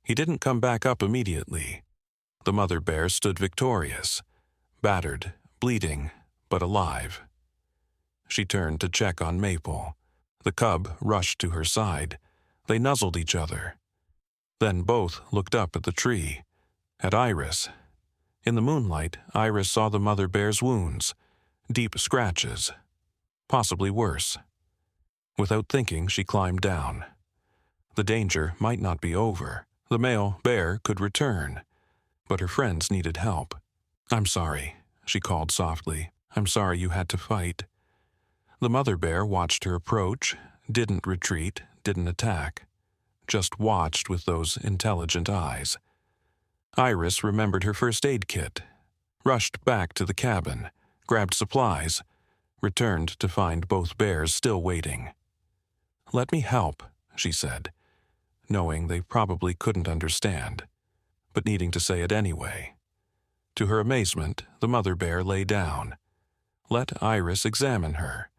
He didn't come back up immediately. The mother bear stood victorious, battered, bleeding, but alive. She turned to check on Maple. The cub rushed to her side. They nuzzled each other. Then both looked up at the tree, at Iris. In the moonlight, Iris saw the mother bear's wounds, deep scratches, possibly worse. Without thinking, she climbed down. The danger might not be over. The male bear could return, but her friends needed help. "I'm sorry," she called softly. "I'm sorry you had to fight." The mother bear watched her approach, didn't retreat, didn't attack, just watched with those intelligent eyes. Iris remembered her first aid kit, rushed back to the cabin, grabbed supplies, returned to find both bears still waiting. "Let me help," she said, knowing they probably couldn't understand, but needing to say it anyway. To her amazement, the mother bear lay down. Let Iris examine her.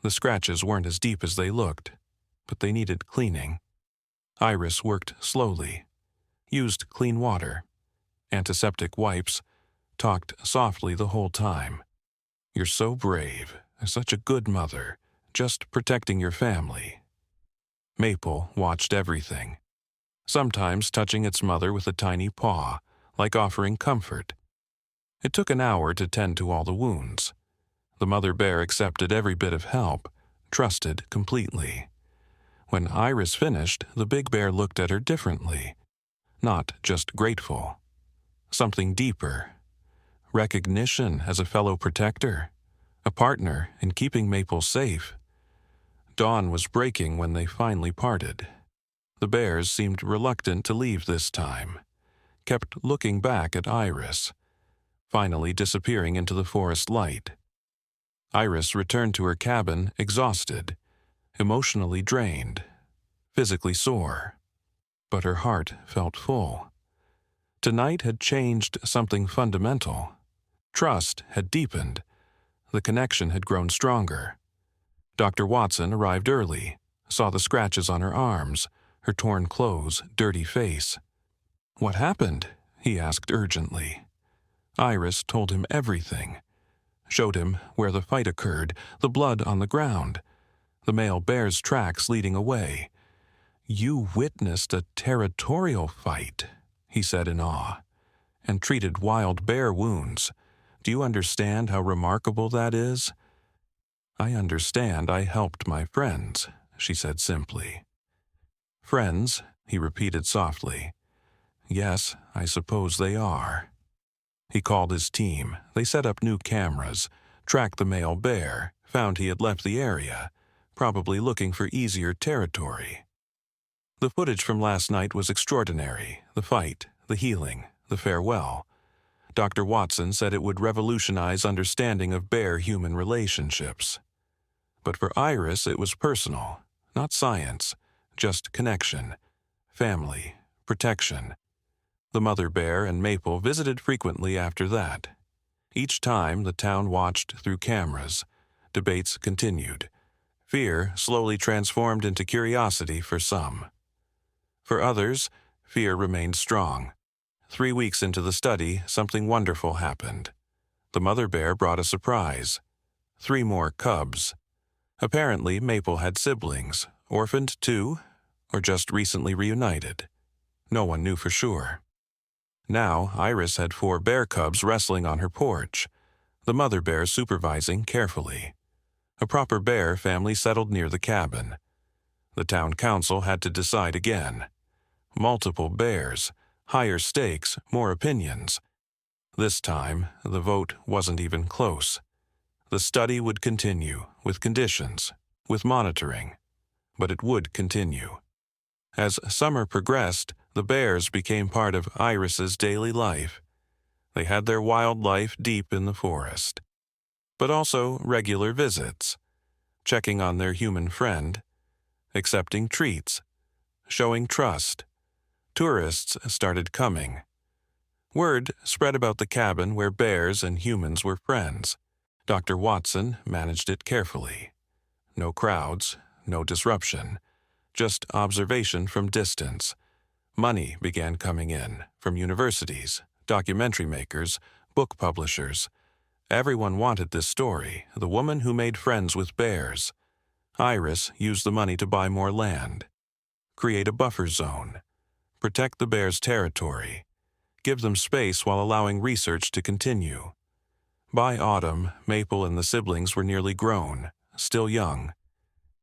The scratches weren't as deep as they looked, but they needed cleaning. Iris worked slowly, used clean water, antiseptic wipes, talked softly the whole time. "You're so brave, such a good mother, just protecting your family." Maple watched everything, sometimes touching its mother with a tiny paw, like offering comfort. It took an hour to tend to all the wounds. The mother bear accepted every bit of help, trusted completely. When Iris finished, the big bear looked at her differently, not just grateful. Something deeper. Recognition as a fellow protector, a partner in keeping Maple safe. Dawn was breaking when they finally parted. The bears seemed reluctant to leave this time, kept looking back at Iris, finally disappearing into the forest light. Iris returned to her cabin exhausted, emotionally drained, physically sore, but her heart felt full. Tonight had changed something fundamental. Trust had deepened. The connection had grown stronger. Dr. Watson arrived early, saw the scratches on her arms, her torn clothes, dirty face. "What happened?" he asked urgently. Iris told him everything, showed him where the fight occurred, the blood on the ground, the male bear's tracks leading away. "You witnessed a territorial fight," he said in awe, "and treated wild bear wounds. Do you understand how remarkable that is?" "I understand I helped my friends," she said simply. "Friends," he repeated softly. "Yes, I suppose they are." He called his team. They set up new cameras, tracked the male bear, found he had left the area, probably looking for easier territory. The footage from last night was extraordinary. The fight, the healing, the farewell. Dr. Watson said it would revolutionize understanding of bear-human relationships. But for Iris, it was personal, not science, just connection, family, protection. The mother bear and Maple visited frequently after that. Each time, the town watched through cameras. Debates continued. Fear slowly transformed into curiosity for some. For others, fear remained strong. 3 weeks into the study, something wonderful happened. The mother bear brought a surprise. 3 more cubs. Apparently, Maple had siblings, orphaned too, or just recently reunited. No one knew for sure. Now, Iris had 4 bear cubs wrestling on her porch, the mother bear supervising carefully. A proper bear family settled near the cabin. The town council had to decide again. Multiple bears, higher stakes, more opinions. This time, the vote wasn't even close. The study would continue, with conditions, with monitoring, but it would continue. As summer progressed, the bears became part of Iris's daily life. They had their wild life deep in the forest, but also regular visits, checking on their human friend, accepting treats, showing trust. Tourists started coming. Word spread about the cabin where bears and humans were friends. Dr. Watson managed it carefully. No crowds, no disruption, just observation from distance. Money began coming in from universities, documentary makers, book publishers. Everyone wanted this story, the woman who made friends with bears. Iris used the money to buy more land, create a buffer zone, protect the bears' territory, give them space while allowing research to continue. By autumn, Maple and the siblings were nearly grown, still young,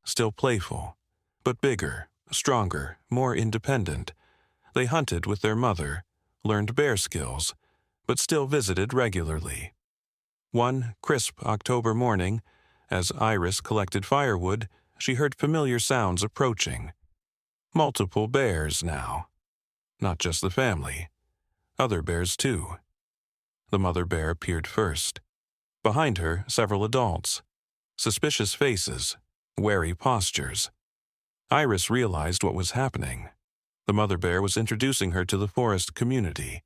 still playful, but bigger, stronger, more independent. They hunted with their mother, learned bear skills, but still visited regularly. One crisp October morning, as Iris collected firewood, she heard familiar sounds approaching. Multiple bears now. Not just the family. Other bears too. The mother bear appeared first. Behind her, several adults. Suspicious faces, wary postures. Iris realized what was happening. The mother bear was introducing her to the forest community,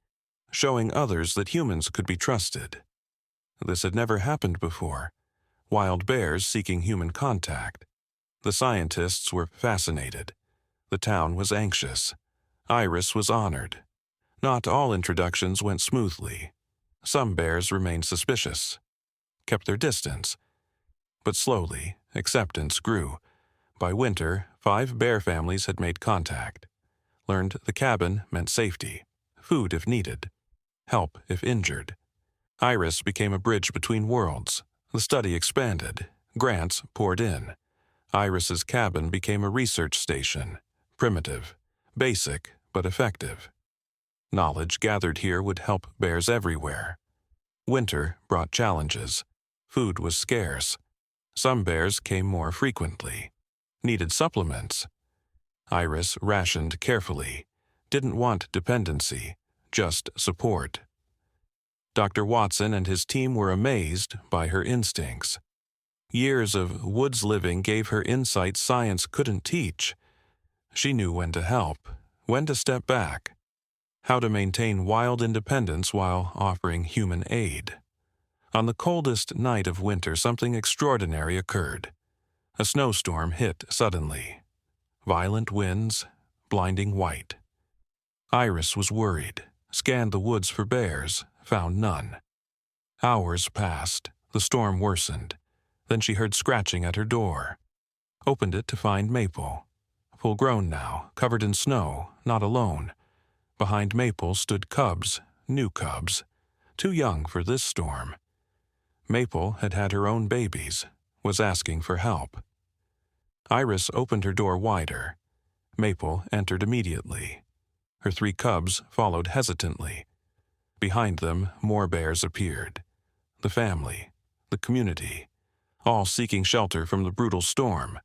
showing others that humans could be trusted. This had never happened before. Wild bears seeking human contact. The scientists were fascinated. The town was anxious. Iris was honored. Not all introductions went smoothly. Some bears remained suspicious, kept their distance. But slowly, acceptance grew. By winter, 5 bear families had made contact. Learned the cabin meant safety, food if needed, help if injured. Iris became a bridge between worlds. The study expanded. Grants poured in. Iris's cabin became a research station, primitive, basic, but effective. Knowledge gathered here would help bears everywhere. Winter brought challenges. Food was scarce. Some bears came more frequently. Needed supplements. Iris rationed carefully. Didn't want dependency, just support. Dr. Watson and his team were amazed by her instincts. Years of woods living gave her insights science couldn't teach. She knew when to help, when to step back, how to maintain wild independence while offering human aid. On the coldest night of winter, something extraordinary occurred. A snowstorm hit suddenly. Violent winds, blinding white. Iris was worried, scanned the woods for bears, found none. Hours passed, the storm worsened. Then she heard scratching at her door. Opened it to find Maple. Full grown now, covered in snow, not alone. Behind Maple stood cubs, new cubs, too young for this storm. Maple had had her own babies, was asking for help. Iris opened her door wider. Maple entered immediately. Her 3 cubs followed hesitantly. Behind them, more bears appeared. The family, the community, all seeking shelter from the brutal storm.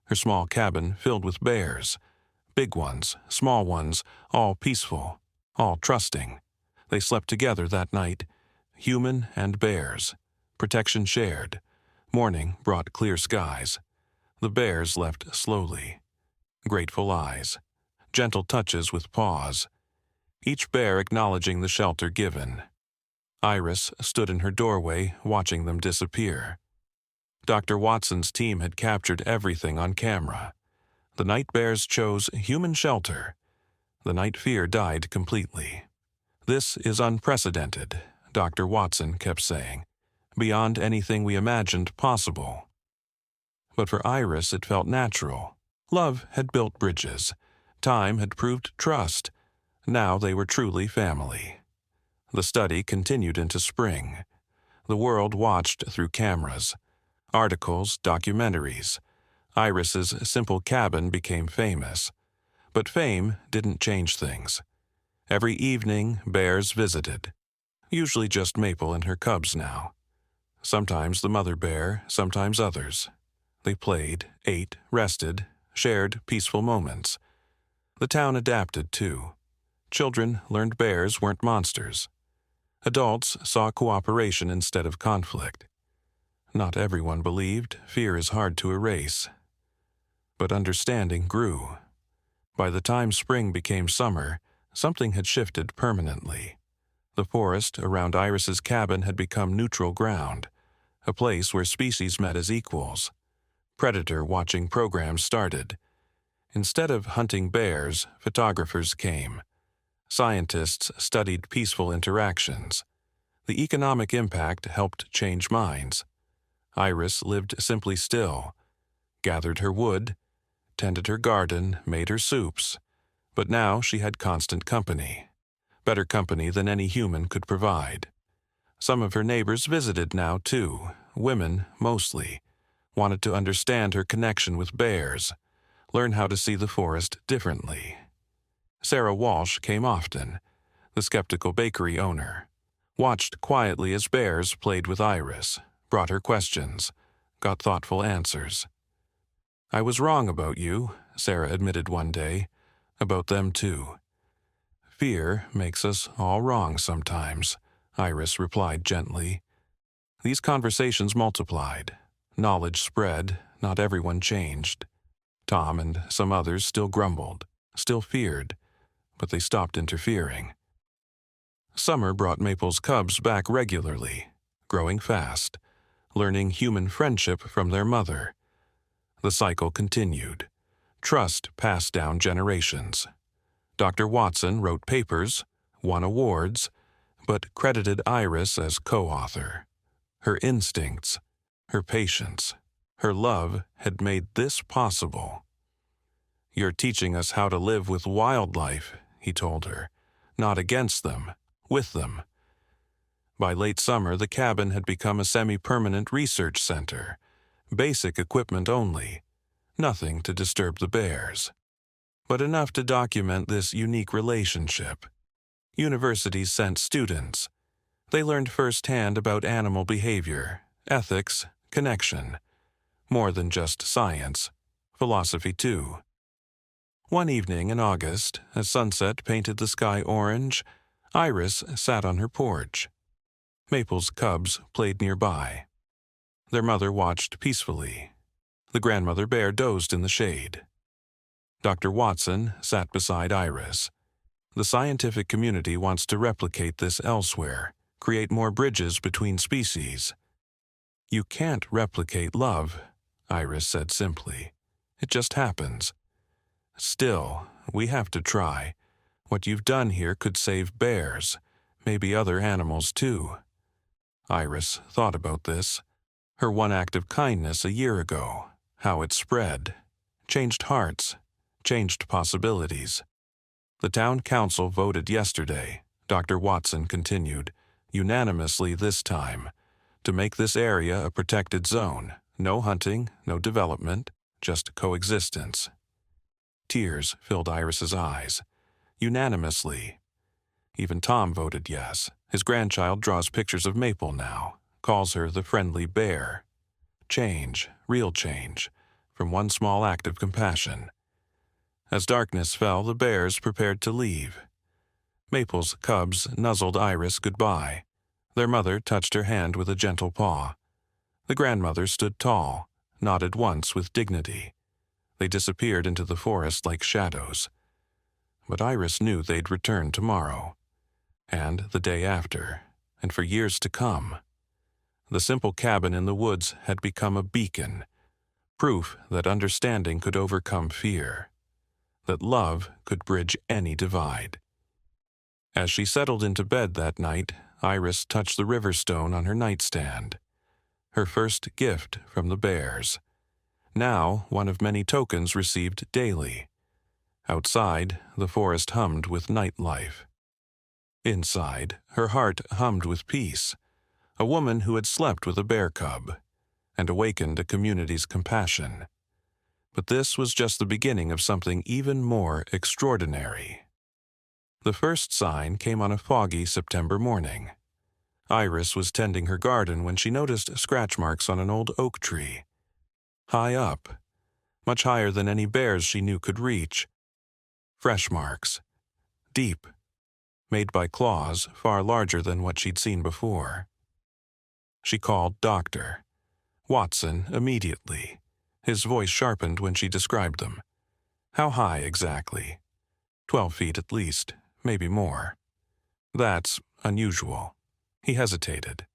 Her small cabin filled with bears. Big ones, small ones, all peaceful, all trusting. They slept together that night, human and bears. Protection shared. Morning brought clear skies. The bears left slowly. Grateful eyes. Gentle touches with paws. Each bear acknowledging the shelter given. Iris stood in her doorway, watching them disappear. Dr. Watson's team had captured everything on camera. The night bears chose human shelter. The night fear died completely. This is unprecedented, Dr. Watson kept saying. Beyond anything we imagined possible. But for Iris it felt natural. Love had built bridges. Time had proved trust. Now they were truly family. The study continued into spring. The world watched through cameras. Articles, documentaries. Iris's simple cabin became famous. But fame didn't change things. Every evening, bears visited. Usually just Maple and her cubs now. Sometimes the mother bear, sometimes others. They played, ate, rested, shared peaceful moments. The town adapted too. Children learned bears weren't monsters. Adults saw cooperation instead of conflict. Not everyone believed. Fear is hard to erase. but understanding grew. By the time spring became summer, something had shifted permanently. The forest around Iris's cabin had become neutral ground, a place where species met as equals. Predator-watching programs started. Instead of hunting bears, photographers came. Scientists studied peaceful interactions. The economic impact helped change minds. Iris lived simply still, gathered her wood, tended her garden, made her soups. But now she had constant company, better company than any human could provide. Some of her neighbors visited now, too, women mostly, wanted to understand her connection with bears, learn how to see the forest differently. Sarah Walsh came often, the skeptical bakery owner, watched quietly as bears played with Iris, brought her questions, got thoughtful answers. "I was wrong about you," Sarah admitted one day, "about them too." "Fear makes us all wrong sometimes," Iris replied gently. These conversations multiplied. Knowledge spread, not everyone changed. Tom and some others still grumbled, still feared, but they stopped interfering. Summer brought Maple's cubs back regularly, growing fast, learning human friendship from their mother. The cycle continued. Trust passed down generations. Dr. Watson wrote papers, won awards, but credited Iris as co-author. Her instincts, her patience, her love had made this possible. "You're teaching us how to live with wildlife," he told her, "not against them, with them." By late summer, the cabin had become a semi-permanent research center, basic equipment only, nothing to disturb the bears, but enough to document this unique relationship. Universities sent students. They learned firsthand about animal behavior, ethics, connection, more than just science, philosophy too. One evening in August, as sunset painted the sky orange, Iris sat on her porch. Maple's cubs played nearby. Their mother watched peacefully. The grandmother bear dozed in the shade. Dr. Watson sat beside Iris. The scientific community wants to replicate this elsewhere, create more bridges between species. "You can't replicate love," Iris said simply. "It just happens. Still, we have to try. What you've done here could save bears, maybe other animals too." Iris thought about this. Her one act of kindness a year ago, how it spread, changed hearts, changed possibilities. "The town council voted yesterday," Dr. Watson continued, "unanimously this time, to make this area a protected zone. No hunting, no development, just coexistence." Tears filled Iris's eyes. Unanimously. Even Tom voted yes. His grandchild draws pictures of Maple now, calls her the friendly bear. Change, real change, from one small act of compassion. As darkness fell, the bears prepared to leave. Maple's cubs nuzzled Iris goodbye. Their mother touched her hand with a gentle paw. The grandmother stood tall, nodded once with dignity. They disappeared into the forest like shadows. But Iris knew they'd return tomorrow, and the day after, and for years to come. The simple cabin in the woods had become a beacon, proof that understanding could overcome fear, that love could bridge any divide. As she settled into bed that night, Iris touched the river stone on her nightstand, her first gift from the bears. Now one of many tokens received daily. Outside, the forest hummed with nightlife. Inside, her heart hummed with peace. A woman who had slept with a bear cub and awakened a community's compassion. But this was just the beginning of something even more extraordinary. The first sign came on a foggy September morning. Iris was tending her garden when she noticed scratch marks on an old oak tree. High up, much higher than any bears she knew could reach. Fresh marks, deep, made by claws far larger than what she'd seen before. She called Dr. Watson immediately. His voice sharpened when she described them. How high exactly? 12 feet at least, maybe more. That's unusual. He hesitated.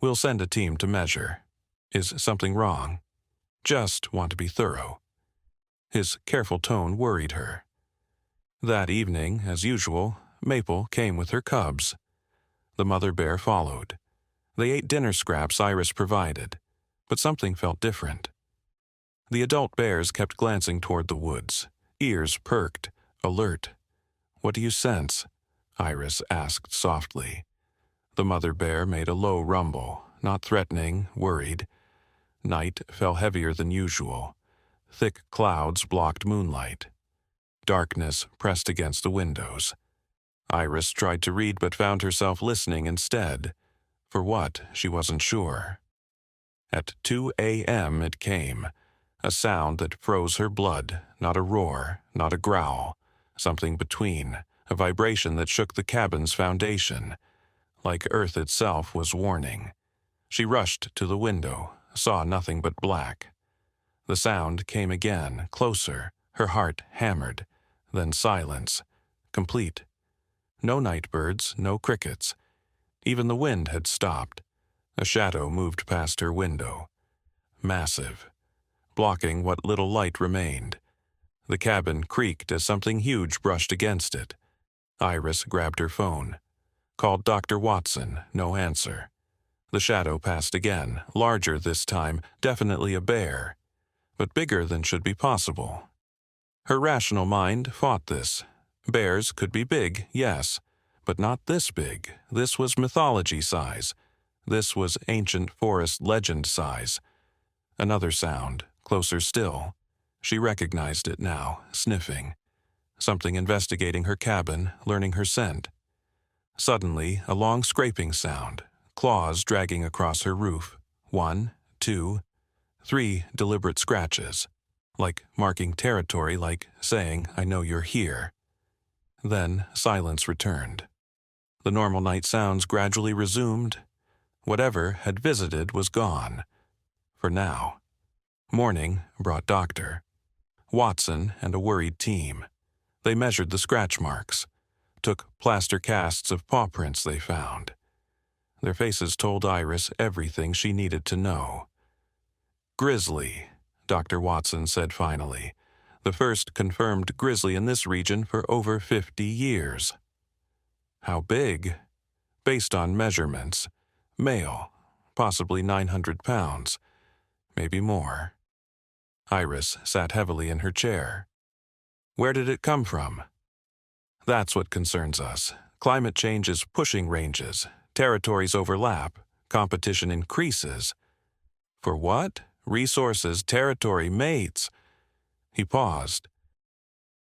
We'll send a team to measure. Is something wrong? Just want to be thorough. His careful tone worried her. That evening, as usual, Maple came with her cubs. The mother bear followed. They ate dinner scraps Iris provided, but something felt different. The adult bears kept glancing toward the woods, ears perked, alert. What do you sense? Iris asked softly. The mother bear made a low rumble, not threatening, worried. Night fell heavier than usual. Thick clouds blocked moonlight. Darkness pressed against the windows. Iris tried to read but found herself listening instead. For what, she wasn't sure. At 2 a.m. it came, a sound that froze her blood, not a roar, not a growl, something between, a vibration that shook the cabin's foundation, like Earth itself was warning. She rushed to the window, saw nothing but black. The sound came again, closer, her heart hammered, then silence, complete. No night birds, no crickets. Even the wind had stopped. A shadow moved past her window. Massive, blocking what little light remained. The cabin creaked as something huge brushed against it. Iris grabbed her phone. Called Dr. Watson, no answer. The shadow passed again, larger this time, definitely a bear, but bigger than should be possible. Her rational mind fought this. Bears could be big, yes, but not this big. This was mythology size. This was ancient forest legend size. Another sound, closer still. She recognized it now, sniffing. Something investigating her cabin, learning her scent. Suddenly, a long scraping sound, claws dragging across her roof. 1, 2, 3 deliberate scratches, like marking territory, like saying, I know you're here. Then silence returned. The normal night sounds gradually resumed. Whatever had visited was gone. For now. Morning brought Dr. Watson and a worried team. They measured the scratch marks, took plaster casts of paw prints they found. Their faces told Iris everything she needed to know. Grizzly, Dr. Watson said finally. The first confirmed grizzly in this region for over 50 years. How big? Based on measurements. Male, possibly 900 pounds, maybe more. Iris sat heavily in her chair. Where did it come from? That's what concerns us. Climate change is pushing ranges. Territories overlap. Competition increases. For what? Resources, territory, mates. He paused.